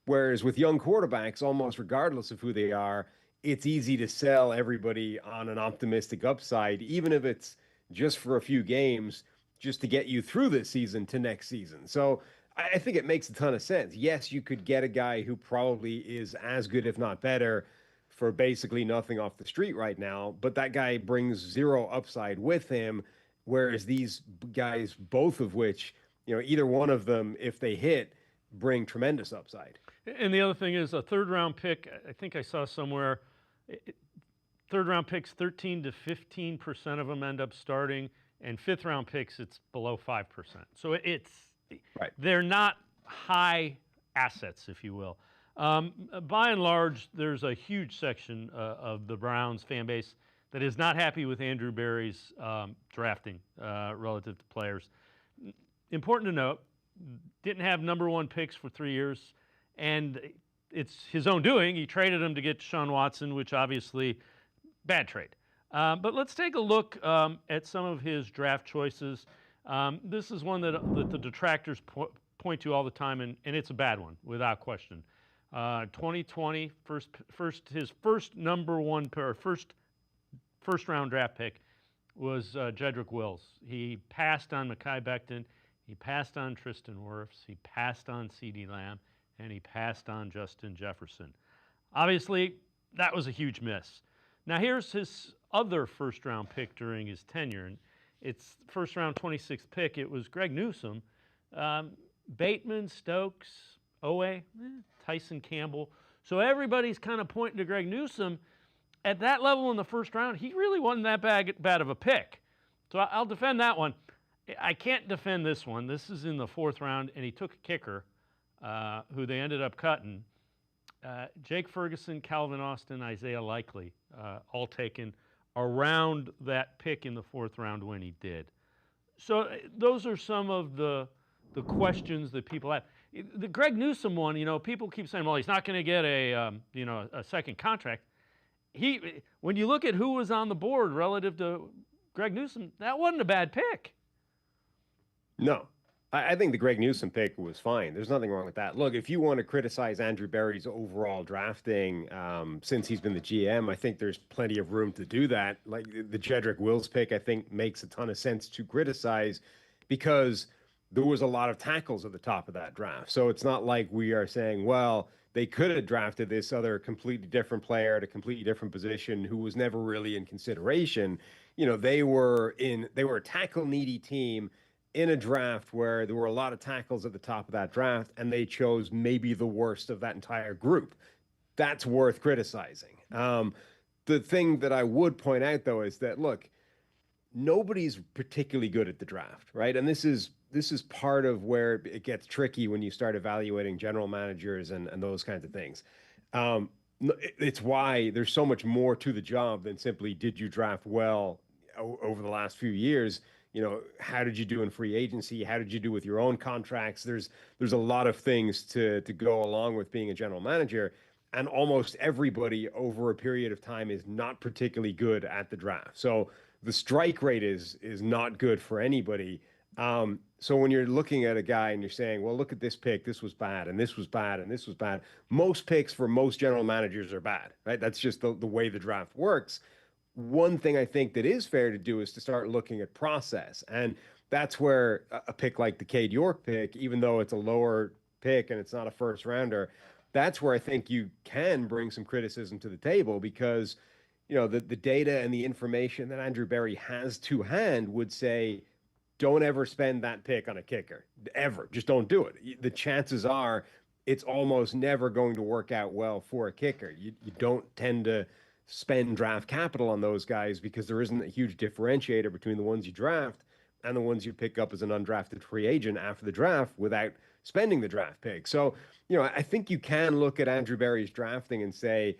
Whereas with young quarterbacks, almost regardless of who they are, it's easy to sell everybody on an optimistic upside, even if it's just for a few games, just to get you through this season to next season. So I think it makes a ton of sense. Yes, you could get a guy who probably is as good, if not better, for basically nothing off the street right now, but that guy brings zero upside with him. Whereas these guys, both of which, either one of them, if they hit, bring tremendous upside. And the other thing is a third round pick. I think I saw somewhere, third round picks, 13 to 15% of them end up starting, and fifth round picks, it's below 5%. So they're not high assets, if you will. By and large, there's a huge section of the Browns fan base that is not happy with Andrew Berry's drafting relative to players. Important to note, didn't have number one picks for 3 years, and it's his own doing. He traded them to get Deshaun Watson, which obviously, bad trade. But let's take a look at some of his draft choices. This is one that the detractors point to all the time, and it's a bad one, without question. 2020, his first number one first round draft pick was Jedrick Wills. He passed on Mekhi Becton, he passed on Tristan Wirfs, he passed on CeeDee Lamb, and he passed on Justin Jefferson. Obviously, that was a huge miss. Now here's his other first round pick during his tenure. And it's first round 26th pick. It was Greg Newsome, Bateman, Stokes, Owe, Tyson Campbell. So everybody's kind of pointing to Greg Newsome. At that level in the first round, he really wasn't that bad of a pick. So I'll defend that one. I can't defend this one. This is in the fourth round, and he took a kicker who they ended up cutting. Jake Ferguson, Calvin Austin, Isaiah Likely, all taken around that pick in the fourth round when he did. So those are some of the questions that people have. The Greg Newsome one, people keep saying, well, he's not going to get a second contract. When you look at who was on the board relative to Greg Newsome, that wasn't a bad pick. No, I think the Greg Newsome pick was fine. There's nothing wrong with that. Look, if you want to criticize Andrew Berry's overall drafting since he's been the GM, I think there's plenty of room to do that. Like the Jedrick Wills pick, I think makes a ton of sense to criticize because there was a lot of tackles at the top of that draft. So it's not like we are saying, well, they could have drafted this other completely different player at a completely different position who was never really in consideration. They were a tackle needy team in a draft where there were a lot of tackles at the top of that draft, and they chose maybe the worst of that entire group. That's worth criticizing. The thing that I would point out, though, is that, look, nobody's particularly good at the draft, right? And this is part of where it gets tricky when you start evaluating general managers and those kinds of things. It's why there's so much more to the job than simply did you draft well over the last few years. How did you do in free agency? How did you do with your own contracts? There's a lot of things to go along with being a general manager, and almost everybody over a period of time is not particularly good at the draft. So the strike rate is not good for anybody. So when you're looking at a guy and you're saying, well, look at this pick, this was bad, and this was bad, and this was bad. Most picks for most general managers are bad, right? That's just the way the draft works. One thing I think that is fair to do is to start looking at process. And that's where a pick like the Cade York pick, even though it's a lower pick and it's not a first rounder, that's where I think you can bring some criticism to the table because, the data and the information that Andrew Berry has to hand would say, don't ever spend that pick on a kicker, ever. Just don't do it. The chances are it's almost never going to work out well for a kicker. You don't tend to spend draft capital on those guys because there isn't a huge differentiator between the ones you draft and the ones you pick up as an undrafted free agent after the draft without spending the draft pick. So, I think you can look at Andrew Berry's drafting and say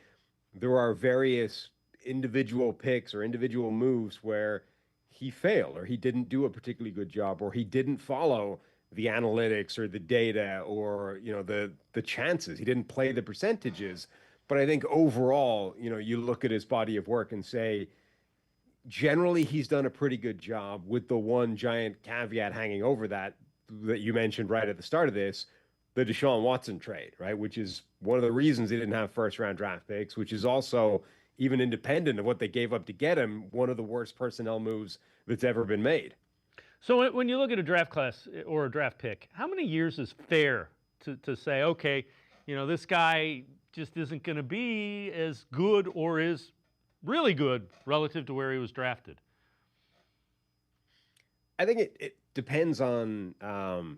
there are various individual picks or individual moves where he failed or he didn't do a particularly good job or he didn't follow the analytics or the data or the chances. He didn't play the percentages. But I think overall, you look at his body of work and say generally he's done a pretty good job, with the one giant caveat hanging over that you mentioned right at the start of this, the Deshaun Watson trade, right? Which is one of the reasons they didn't have first round draft picks, which is also, even independent of what they gave up to get him, one of the worst personnel moves that's ever been made. So when you look at a draft class or a draft pick, how many years is fair to say, okay, this guy just isn't going to be as good or is really good relative to where he was drafted? I think it depends on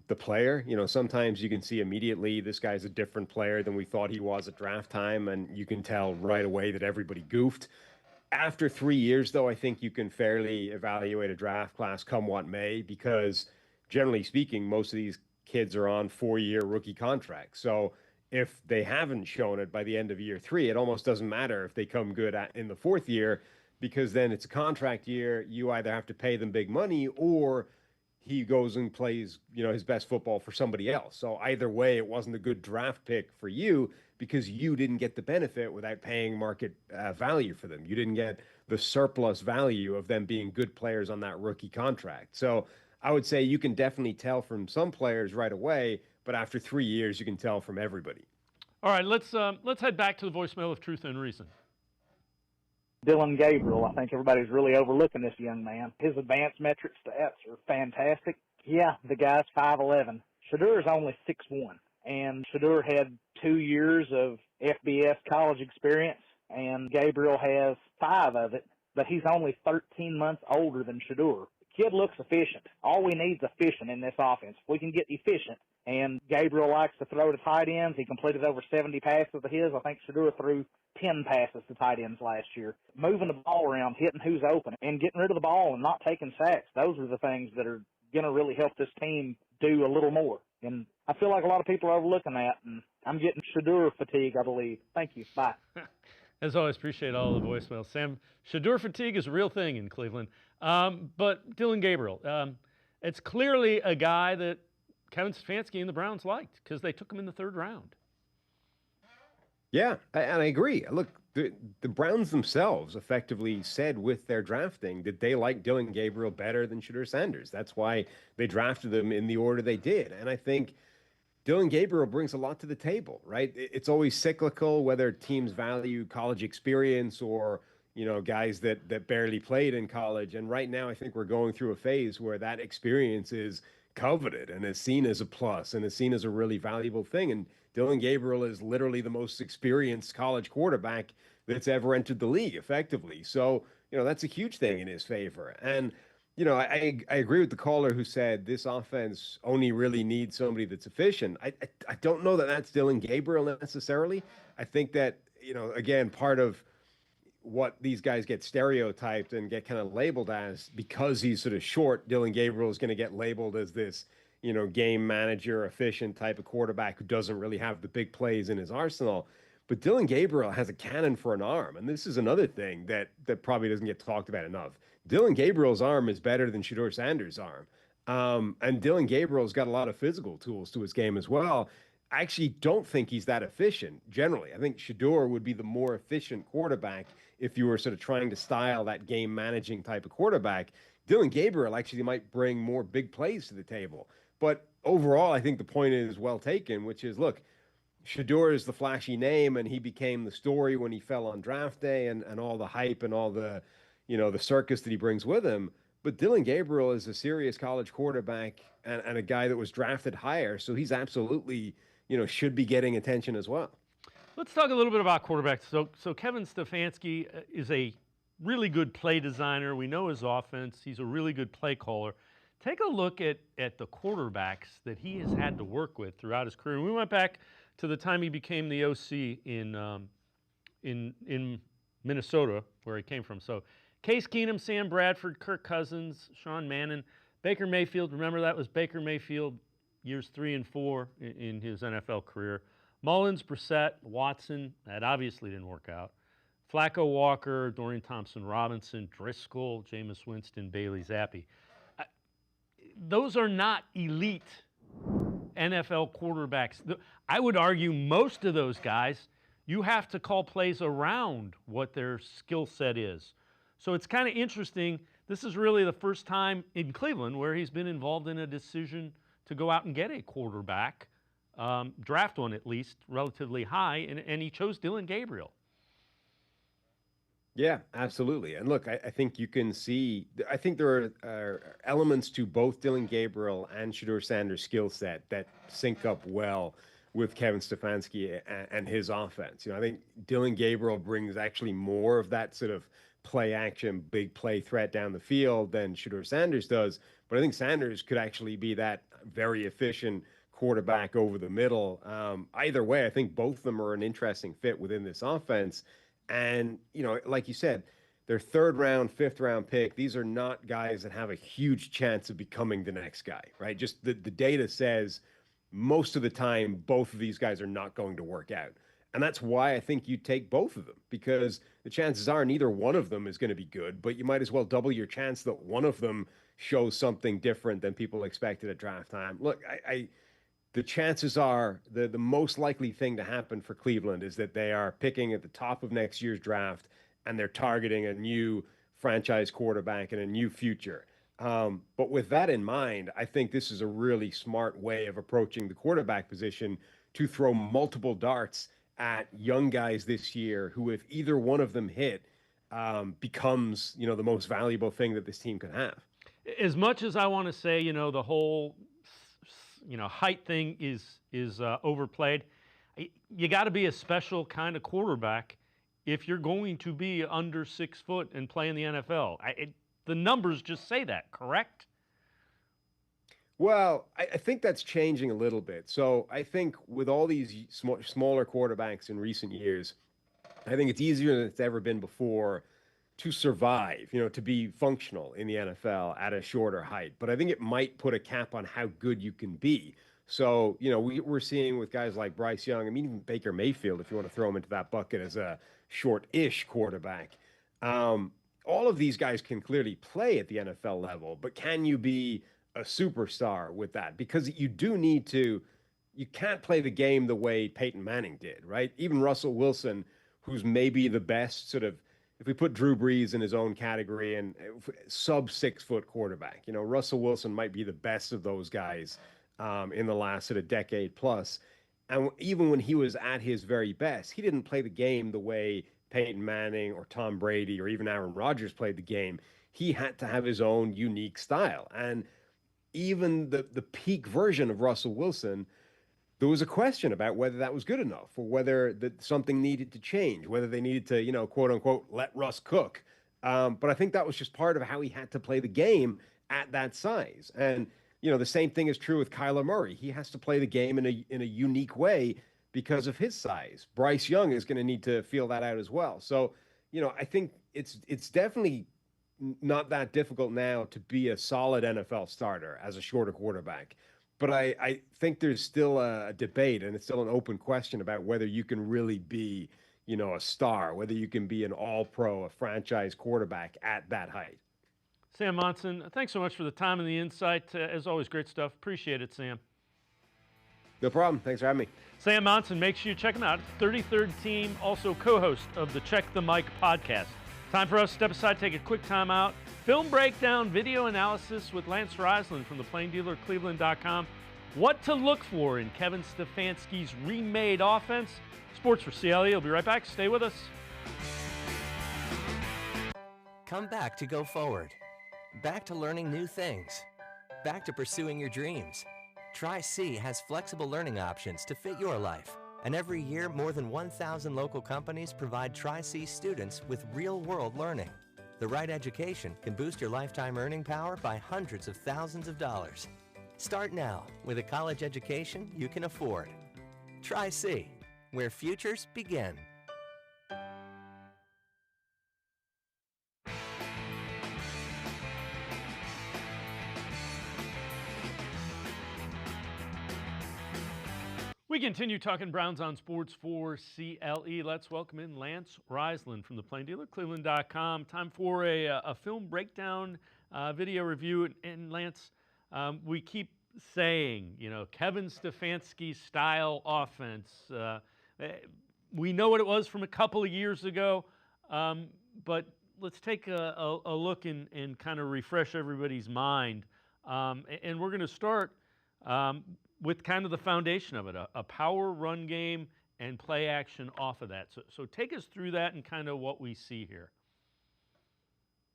the player. Sometimes you can see immediately this guy's a different player than we thought he was at draft time, and you can tell right away that everybody goofed. After 3 years, though, I think you can fairly evaluate a draft class come what may, because generally speaking, most of these kids are on 4-year rookie contracts. So if they haven't shown it by the end of year 3, it almost doesn't matter if they come good in the 4th year, because then it's a contract year. You either have to pay them big money or he goes and plays, his best football for somebody else. So either way, it wasn't a good draft pick for you because you didn't get the benefit without paying market value for them. You didn't get the surplus value of them being good players on that rookie contract. So I would say you can definitely tell from some players right away, but after 3 years, you can tell from everybody. All right, let's head back to the voicemail of Truth and Reason. Dylan Gabriel, I think everybody's really overlooking this young man. His advanced metric stats are fantastic. Yeah, the guy's 5'11". Shadeur's only 6'1", and Shadeur had 2 years of FBS college experience, and Gabriel has 5 of it, but he's only 13 months older than Shadeur. The kid looks efficient. All we need is efficient in this offense. If we can get efficient, and Gabriel likes to throw to tight ends. He completed over 70 passes of his. I think Shadeur threw 10 passes to tight ends last year. Moving the ball around, hitting who's open, and getting rid of the ball and not taking sacks. Those are the things that are going to really help this team do a little more. And I feel like a lot of people are overlooking that, and I'm getting Shadeur fatigue, I believe. Thank you. Bye. As always, appreciate all the voicemails. Sam, Shadeur fatigue is a real thing in Cleveland. But Dylan Gabriel, it's clearly a guy that Kevin Stefanski and the Browns liked because they took him in the 3rd round. Yeah, and I agree. Look, the Browns themselves effectively said with their drafting that they liked Dylan Gabriel better than Shedeur Sanders. That's why they drafted them in the order they did. And I think Dylan Gabriel brings a lot to the table, right? It's always cyclical, whether teams value college experience or, guys that barely played in college. And right now, I think we're going through a phase where that experience is coveted and is seen as a plus and is seen as a really valuable thing. And Dylan Gabriel is literally the most experienced college quarterback that's ever entered the league effectively. So, that's a huge thing in his favor. And, I agree with the caller who said this offense only really needs somebody that's efficient. I don't know that that's Dylan Gabriel necessarily. I think that, again, part of what these guys get stereotyped and get kind of labeled as, because he's sort of short, Dylan Gabriel is going to get labeled as this, game manager, efficient type of quarterback who doesn't really have the big plays in his arsenal. But Dylan Gabriel has a cannon for an arm. And this is another thing that probably doesn't get talked about enough. Dylan Gabriel's arm is better than Shedeur Sanders' arm. And Dylan Gabriel's got a lot of physical tools to his game as well. I actually don't think he's that efficient generally. I think Shedeur would be the more efficient quarterback if you were sort of trying to style that game managing type of quarterback. Dylan Gabriel actually might bring more big plays to the table. But overall, I think the point is well taken, which is, look, Shedeur is the flashy name, and he became the story when he fell on draft day and all the hype and all the, the circus that he brings with him. But Dylan Gabriel is a serious college quarterback and a guy that was drafted higher. So he's absolutely, should be getting attention as well. Let's talk a little bit about quarterbacks. So Kevin Stefanski is a really good play designer. We know his offense. He's a really good play caller. Take a look at the quarterbacks that he has had to work with throughout his career. We went back to the time he became the OC in Minnesota, where he came from. So Case Keenum, Sam Bradford, Kirk Cousins, Sean Mannon, Baker Mayfield. Remember, that was Baker Mayfield years 3 and 4 in his NFL career. Mullins, Brissett, Watson, that obviously didn't work out. Flacco, Walker, Dorian Thompson-Robinson, Driscoll, Jameis Winston, Bailey Zappi. Those are not elite NFL quarterbacks. I would argue most of those guys, you have to call plays around what their skill set is. So it's kind of interesting. This is really the first time in Cleveland where he's been involved in a decision to go out and get a quarterback, draft one at least, relatively high, and he chose Dylan Gabriel. Yeah, absolutely. And look, I think you can see, I think there are elements to both Dylan Gabriel and Shedeur Sanders' skill set that sync up well with Kevin Stefanski and his offense. I think Dylan Gabriel brings actually more of that sort of play action, big play threat down the field than Shedeur Sanders does. But I think Sanders could actually be that very efficient quarterback over the middle. Either way, I think both of them are an interesting fit within this offense. And, like you said, their 3rd round, 5th round pick, these are not guys that have a huge chance of becoming the next guy, right? Just the data says most of the time, both of these guys are not going to work out. And that's why I think you take both of them, because the chances are neither one of them is going to be good, but you might as well double your chance that one of them shows something different than people expected at draft time. Look, the chances are the most likely thing to happen for Cleveland is that they are picking at the top of next year's draft and they're targeting a new franchise quarterback and a new future. But with that in mind, I think this is a really smart way of approaching the quarterback position to throw multiple darts at young guys this year who, if either one of them hit, becomes, the most valuable thing that this team can have. As much as I want to say, the whole height thing is overplayed. You got to be a special kind of quarterback if you're going to be under 6 foot and play in the NFL. The numbers just say that, correct? Well, I think that's changing a little bit. So I think with all these smaller quarterbacks in recent years, I think it's easier than it's ever been before to survive, to be functional in the NFL at a shorter height. But I think it might put a cap on how good you can be. So, we're seeing with guys like Bryce Young, even Baker Mayfield, if you want to throw him into that bucket as a short-ish quarterback. All of these guys can clearly play at the NFL level, but can you be a superstar with that? Because you can't play the game the way Peyton Manning did, right? Even Russell Wilson, who's maybe the best sort of, if we put Drew Brees in his own category and sub 6 foot quarterback, Russell Wilson might be the best of those guys in the last sort of decade plus. And even when he was at his very best, he didn't play the game the way Peyton Manning or Tom Brady or even Aaron Rodgers played the game. He had to have his own unique style. And even the peak version of Russell Wilson, there was a question about whether that was good enough or whether something needed to change, whether they needed to, quote unquote, let Russ cook. But I think that was just part of how he had to play the game at that size. And, the same thing is true with Kyler Murray. He has to play the game in a unique way because of his size. Bryce Young is going to need to feel that out as well. So, I think it's definitely not that difficult now to be a solid NFL starter as a shorter quarterback. But I think there's still a debate and it's still an open question about whether you can really be, a star, whether you can be an all-pro, a franchise quarterback at that height. Sam Monson, thanks so much for the time and the insight. As always, great stuff. Appreciate it, Sam. No problem. Thanks for having me. Sam Monson, make sure you check him out. 33rd Team, also co-host of the Check the Mic podcast. Time for us to step aside, take a quick time out. Film breakdown, video analysis with Lance Reisland from the Plain Dealer, cleveland.com. What to look for in Kevin Stefanski's remade offense. Sports4CLE. We'll be right back. Stay with us. Come back to go forward. Back to learning new things. Back to pursuing your dreams. Tri-C has flexible learning options to fit your life. And every year, more than 1,000 local companies provide Tri-C students with real-world learning. The right education can boost your lifetime earning power by hundreds of thousands of dollars. Start now with a college education you can afford. Tri-C, where futures begin. We continue talking Browns on Sports 4 CLE. Let's welcome in Lance Reisland from the Plain Dealer, cleveland.com. Time for a film breakdown, video review. And Lance, we keep saying, Kevin Stefanski style offense. We know what it was from a couple of years ago, but let's take a look and kind of refresh everybody's mind. And we're going to start with kind of the foundation of it, a power run game and play action off of that. So take us through that and kind of what we see here.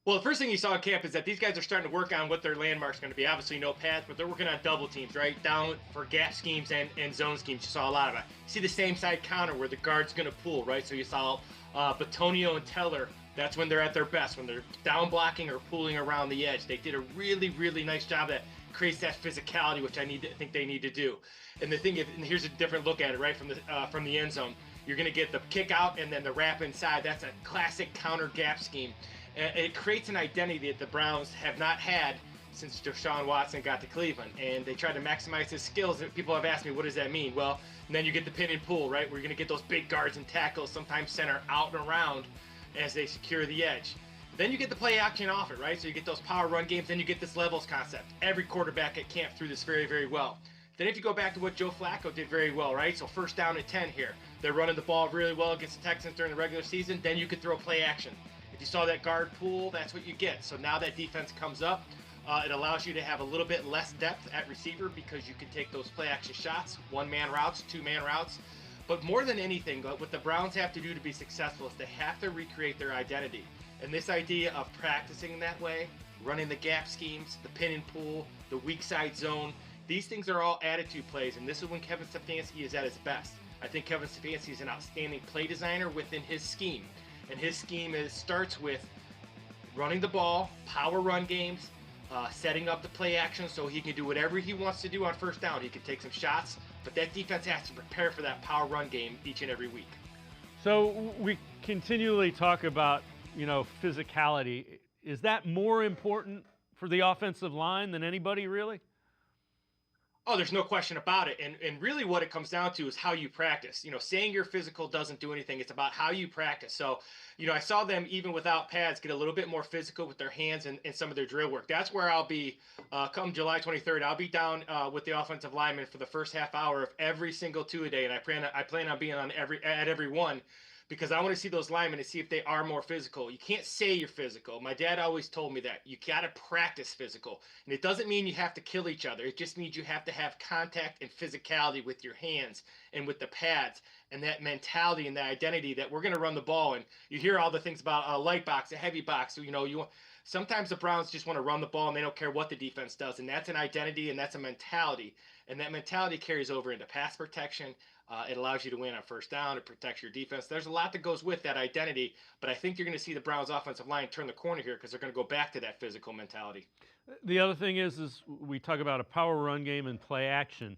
Well, the first thing you saw in camp is that these guys are starting to work on what their landmark's going to be. Obviously, no pads, but they're working on double teams, right? Down for gap schemes and zone schemes. You saw a lot of it. You see the same side counter where the guard's going to pull, right? So you saw Batonio and Teller. That's when they're at their best, when they're down blocking or pulling around the edge. They did a really, really nice job that creates that physicality, which I think they need to do. And the thing is, and here's a different look at it, right, from the end zone. You're going to get the kick out and then the wrap inside. That's a classic counter gap scheme. And it creates an identity that the Browns have not had since Deshaun Watson got to Cleveland. And they try to maximize his skills. People have asked me, what does that mean? Well, and then you get the pin and pull, right, where you're going to get those big guards and tackles, sometimes center out and around as they secure the edge. Then you get the play action off it, right? So you get those power run games, then you get this levels concept. Every quarterback at camp threw this very, very well. Then if you go back to what Joe Flacco did very well, right? So first down and 10 here. They're running the ball really well against the Texans during the regular season. Then you could throw play action. If you saw that guard pull, that's what you get. So now that defense comes up, it allows you to have a little bit less depth at receiver because you can take those play action shots, one-man routes, two-man routes. But more than anything, what the Browns have to do to be successful is they have to recreate their identity. And this idea of practicing that way, running the gap schemes, the pin and pull, the weak side zone, these things are all attitude plays, and this is when Kevin Stefanski is at his best. I think Kevin Stefanski is an outstanding play designer within his scheme. And his scheme starts with running the ball, power run games, setting up the play action so he can do whatever he wants to do on first down. He can take some shots, but that defense has to prepare for that power run game each and every week. So we continually talk about, physicality. Is that more important for the offensive line than anybody, really? Oh, there's no question about it. And really what it comes down to is how you practice. Saying you're physical doesn't do anything. It's about how you practice. So, I saw them even without pads get a little bit more physical with their hands and some of their drill work. That's where I'll be come July 23rd. I'll be down with the offensive linemen for the first half hour of every single two-a-day, and I plan on being at every one, because I want to see those linemen and see if they are more physical. You can't say you're physical. My dad always told me that. You got to practice physical. And it doesn't mean you have to kill each other. It just means you have to have contact and physicality with your hands and with the pads, and that mentality and that identity that we're going to run the ball. And you hear all the things about a light box, a heavy box. So, sometimes the Browns just want to run the ball and they don't care what the defense does. And that's an identity and that's a mentality. And that mentality carries over into pass protection. It allows you to win on first down. It protects your defense. There's a lot that goes with that identity, but I think you're going to see the Browns offensive line turn the corner here because they're going to go back to that physical mentality. The other thing is we talk about a power run game and play action.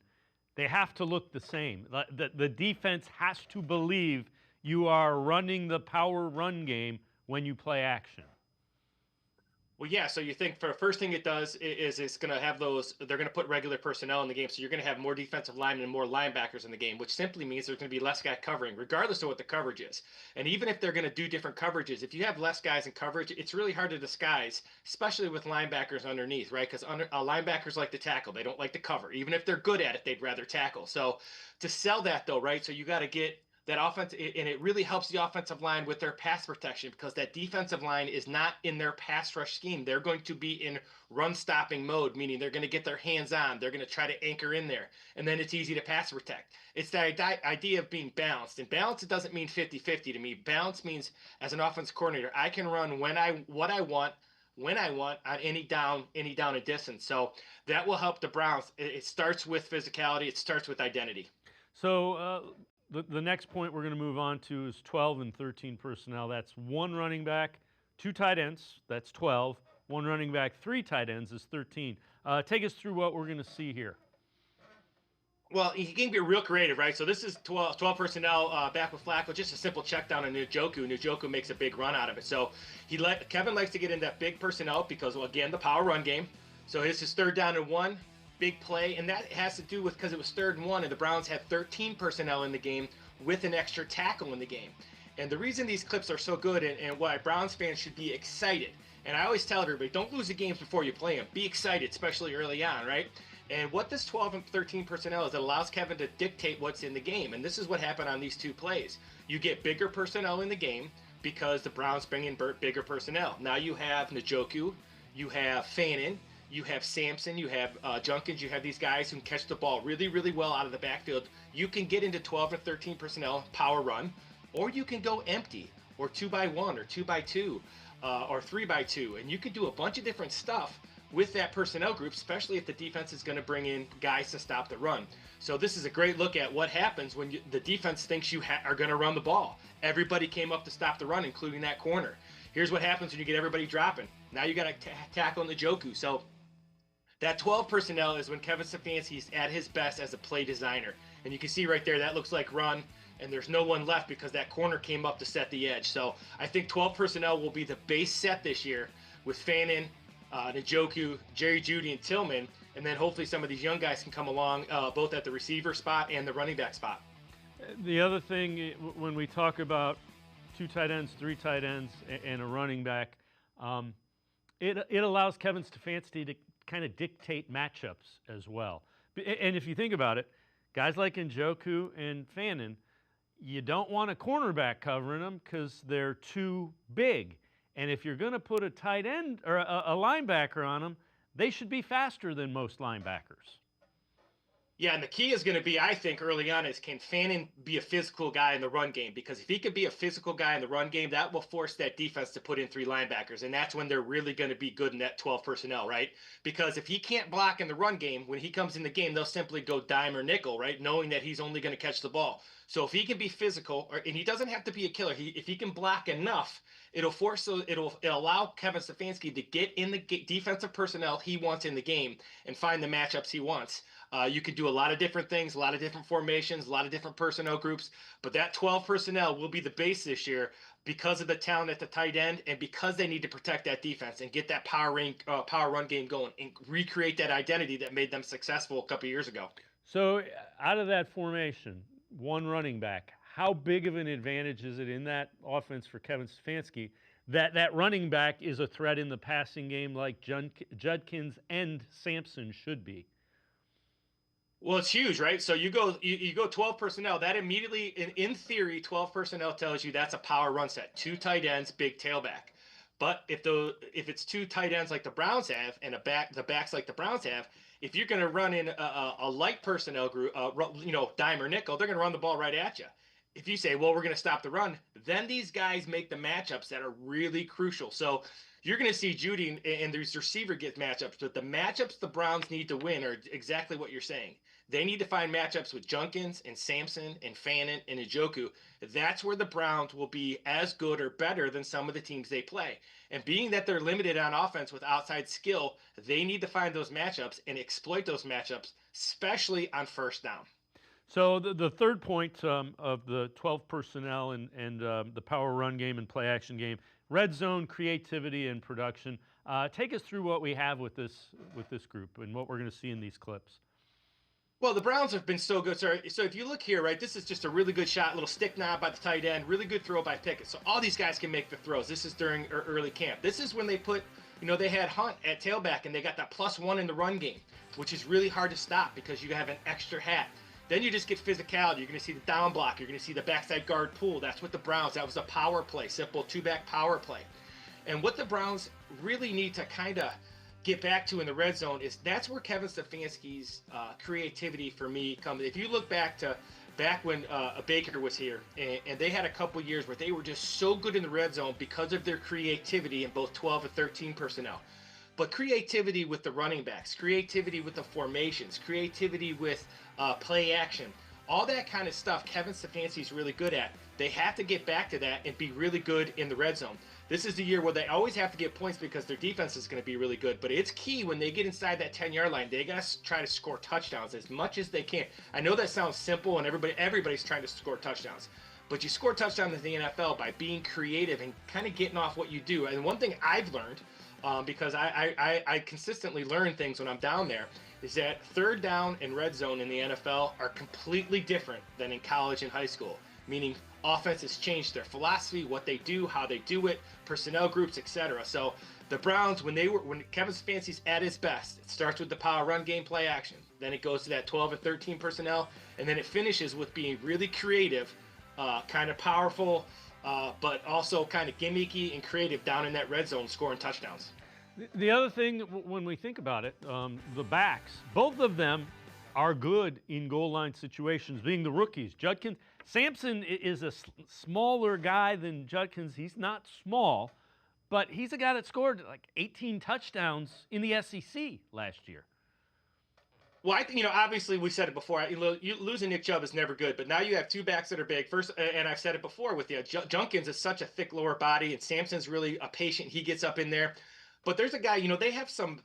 They have to look the same. The defense has to believe you are running the power run game when you play action. Well, yeah, so you think for the first thing it does is it's going to have they're going to put regular personnel in the game, so you're going to have more defensive linemen and more linebackers in the game, which simply means there's going to be less guy covering, regardless of what the coverage is. And even if they're going to do different coverages, if you have less guys in coverage, it's really hard to disguise, especially with linebackers underneath, right? Because linebackers like to tackle. They don't like to cover. Even if they're good at it, they'd rather tackle. So to sell that, though, right, so you got to get that offense, and it really helps the offensive line with their pass protection because that defensive line is not in their pass rush scheme. They're going to be in run stopping mode, meaning they're going to get their hands on. They're going to try to anchor in there, and then it's easy to pass protect. It's that idea of being balanced, and balance, it doesn't mean 50-50 to me. Balance means, as an offense coordinator, I can run what I want, when I want, on any down and distance. So that will help the Browns. It starts with physicality. It starts with identity. So the next point we're going to move on to is 12 and 13 personnel. That's one running back, two tight ends. That's 12. One running back, three tight ends is 13. Take us through what we're going to see here. Well, he can be real creative, right? So this is 12 personnel back with Flacco, just a simple check down on Njoku. Njoku makes a big run out of it. So Kevin likes to get in that big personnel because, well, again, the power run game. So this is third down and one. big play, and that has to do with because it was 3rd and 1, and the Browns had 13 personnel in the game with an extra tackle in the game. And the reason these clips are so good and why Browns fans should be excited, and I always tell everybody, don't lose the games before you play them. Be excited, especially early on, right? And what this 12 and 13 personnel is, it allows Kevin to dictate what's in the game. And this is what happened on these 2 plays. You get bigger personnel in the game because the Browns bring in bigger personnel. Now you have Njoku, you have Fannin, you have Sampson, you have Junkins, you have these guys who can catch the ball really, really well out of the backfield. You can get into 12 and 13 personnel, power run, or you can go empty, or 2x1, or 2x2, or 3x2, and you can do a bunch of different stuff with that personnel group, especially if the defense is going to bring in guys to stop the run. So this is a great look at what happens when the defense thinks you are going to run the ball. Everybody came up to stop the run, including that corner. Here's what happens when you get everybody dropping. Now you got to tackle Njoku. So that 12 personnel is when Kevin Stefanski's at his best as a play designer. And you can see right there, that looks like run, and there's no one left because that corner came up to set the edge. So I think 12 personnel will be the base set this year with Fannin, Njoku, Jerry Jeudy, and Tillman, and then hopefully some of these young guys can come along both at the receiver spot and the running back spot. The other thing, when we talk about 2 tight ends, 3 tight ends, and a running back, it allows Kevin Stefanski to kind of dictate matchups as well. And if you think about it, guys like Njoku and Fannin, you don't want a cornerback covering them because they're too big. And if you're going to put a tight end or a linebacker on them, they should be faster than most linebackers. Yeah, and the key is going to be, I think, early on is can Fannin be a physical guy in the run game? Because if he can be a physical guy in the run game, that will force that defense to put in 3 linebackers, and that's when they're really going to be good in that 12 personnel, right? Because if he can't block in the run game, when he comes in the game, they'll simply go dime or nickel, right, knowing that he's only going to catch the ball. So if he can be physical, and he doesn't have to be a killer, if he can block enough, it'll allow Kevin Stefanski to get in the defensive personnel he wants in the game and find the matchups he wants. You could do a lot of different things, a lot of different formations, a lot of different personnel groups, but that 12 personnel will be the base this year because of the talent at the tight end and because they need to protect that defense and get that power run game going and recreate that identity that made them successful a couple years ago. So out of that formation, 1 running back, how big of an advantage is it in that offense for Kevin Stefanski that running back is a threat in the passing game like Judkins and Sampson should be? Well, it's huge, right? So you go 12 personnel. That immediately, in theory, 12 personnel tells you that's a power run set. 2 tight ends, big tailback. But if it's 2 tight ends like the Browns have and the backs like the Browns have, if you're going to run in a light personnel group, dime or nickel, they're going to run the ball right at you. If you say, well, we're going to stop the run, then these guys make the matchups that are really crucial. So you're going to see Jeudy and these receiver get matchups, but the matchups the Browns need to win are exactly what you're saying. They need to find matchups with Junkins and Sampson and Fannin and Njoku. That's where the Browns will be as good or better than some of the teams they play. And being that they're limited on offense with outside skill, they need to find those matchups and exploit those matchups, especially on first down. So the third point of the 12 personnel and the power run game and play action game, red zone creativity and production. Take us through what we have with this group and what we're going to see in these clips. Well, the Browns have been so good. So if you look here, right, this is just a really good shot, little stick knob by the tight end, really good throw by Pickett. So all these guys can make the throws. This is during early camp. This is when they put, they had Hunt at tailback and they got that +1 in the run game, which is really hard to stop because you have an extra hat. Then you just get physicality. You're going to see the down block. You're going to see the backside guard pull. That's what the Browns, that was a power play, simple 2-back power play. And what the Browns really need to kind of get back to in the red zone is that's where Kevin Stefanski's creativity for me comes. If you look back when Baker was here, and they had a couple years where they were just so good in the red zone because of their creativity in both 12 and 13 personnel. But creativity with the running backs, creativity with the formations, creativity with play action, all that kind of stuff Kevin Stefanski's really good at. They have to get back to that and be really good in the red zone. This is the year where they always have to get points because their defense is going to be really good. But it's key when they get inside that 10-yard line. They got to try to score touchdowns as much as they can. I know that sounds simple and everybody's trying to score touchdowns. But you score touchdowns in the NFL by being creative and kind of getting off what you do. And one thing I've learned, because I consistently learn things when I'm down there, is that third down and red zone in the NFL are completely different than in college and high school, meaning offense has changed their philosophy, what they do, how they do it, personnel groups, etc. So the Browns, when Kevin Stefanski's at his best, it starts with the power run game, play action. Then it goes to that 12 and 13 personnel, and then it finishes with being really creative, kind of powerful, but also kind of gimmicky and creative down in that red zone, scoring touchdowns. The other thing, when we think about it, the backs, both of them are good in goal line situations, being the rookies. Sampson is a smaller guy than Judkins. He's not small, but he's a guy that scored like 18 touchdowns in the SEC last year. Well, I think, obviously we said it before. Losing Nick Chubb is never good, but now you have two backs that are big. First, and I've said it before with you, Junkins is such a thick lower body, and Sampson's really a patient. He gets up in there. But there's a guy, they have some,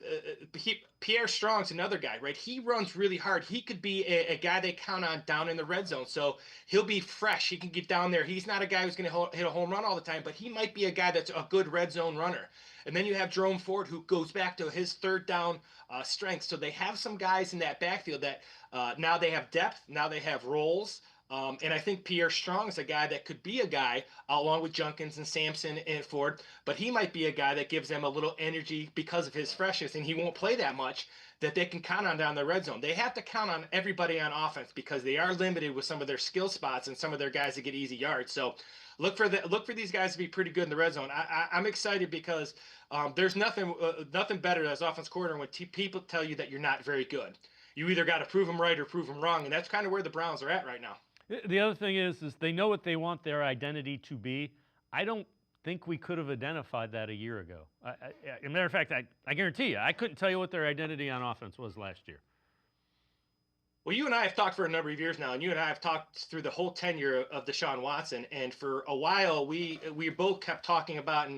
Pierre Strong's another guy, right? He runs really hard. He could be a guy they count on down in the red zone. So he'll be fresh. He can get down there. He's not a guy who's going to hit a home run all the time, but he might be a guy that's a good red zone runner. And then you have Jerome Ford, who goes back to his third down strength. So they have some guys in that backfield that now they have depth. Now they have roles. And I think Pierre Strong is a guy that could be a guy, along with Junkins and Sampson and Ford, but he might be a guy that gives them a little energy because of his freshness, and he won't play that much, that they can count on down the red zone. They have to count on everybody on offense because they are limited with some of their skill spots and some of their guys that get easy yards. So look for these guys to be pretty good in the red zone. I'm excited because there's nothing better as offense coordinator when people tell you that you're not very good. You either got to prove them right or prove them wrong, and that's kind of where the Browns are at right now. The other thing is they know what they want their identity to be. I don't think we could have identified that a year ago. As a matter of fact, I guarantee you, I couldn't tell you what their identity on offense was last year. Well, you and I have talked for a number of years now, and you and I have talked through the whole tenure of Deshaun Watson, and for a while we both kept talking about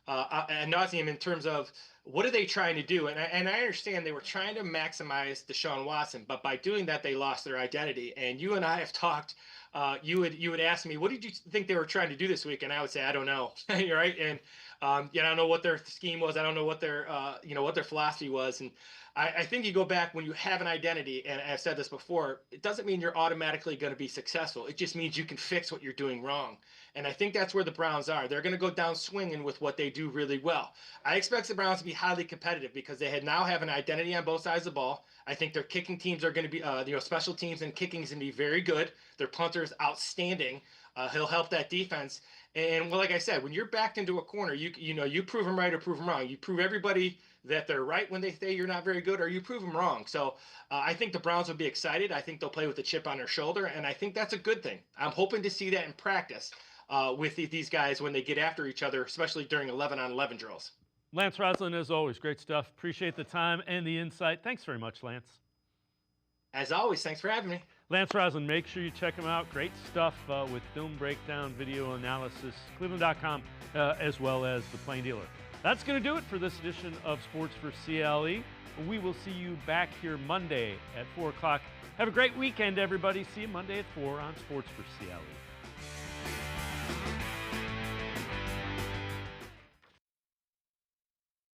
ad nauseum in terms of what are they trying to do? And I understand they were trying to maximize Deshaun Watson, but by doing that, they lost their identity. And you and I have talked. You would ask me, what did you think they were trying to do this week? And I would say, I don't know. Right? And I don't know what their scheme was. I don't know what their what their philosophy was. And I think you go back when you have an identity, and I've said this before, it doesn't mean you're automatically going to be successful. It just means you can fix what you're doing wrong. And I think that's where the Browns are. They're going to go down swinging with what they do really well. I expect the Browns to be highly competitive because they now have an identity on both sides of the ball. I think their kicking teams are going to be, special teams and kicking is going to be very good. Their punter is outstanding. He'll help that defense. And well, like I said, when you're backed into a corner, you prove them right or prove them wrong. You prove everybody that they're right when they say you're not very good, or you prove them wrong. So I think the Browns will be excited. I think they'll play with a chip on their shoulder, and I think that's a good thing. I'm hoping to see that in practice with these guys when they get after each other, especially during 11-on-11 drills. Lance Reisland, as always, great stuff. Appreciate the time and the insight. Thanks very much, Lance. As always, thanks for having me. Lance Reisland, make sure you check him out. Great stuff with film breakdown, video analysis, cleveland.com, as well as The Plain Dealer. That's going to do it for this edition of Sports for CLE. We will see you back here Monday at 4 o'clock. Have a great weekend, everybody. See you Monday at 4 on Sports for CLE.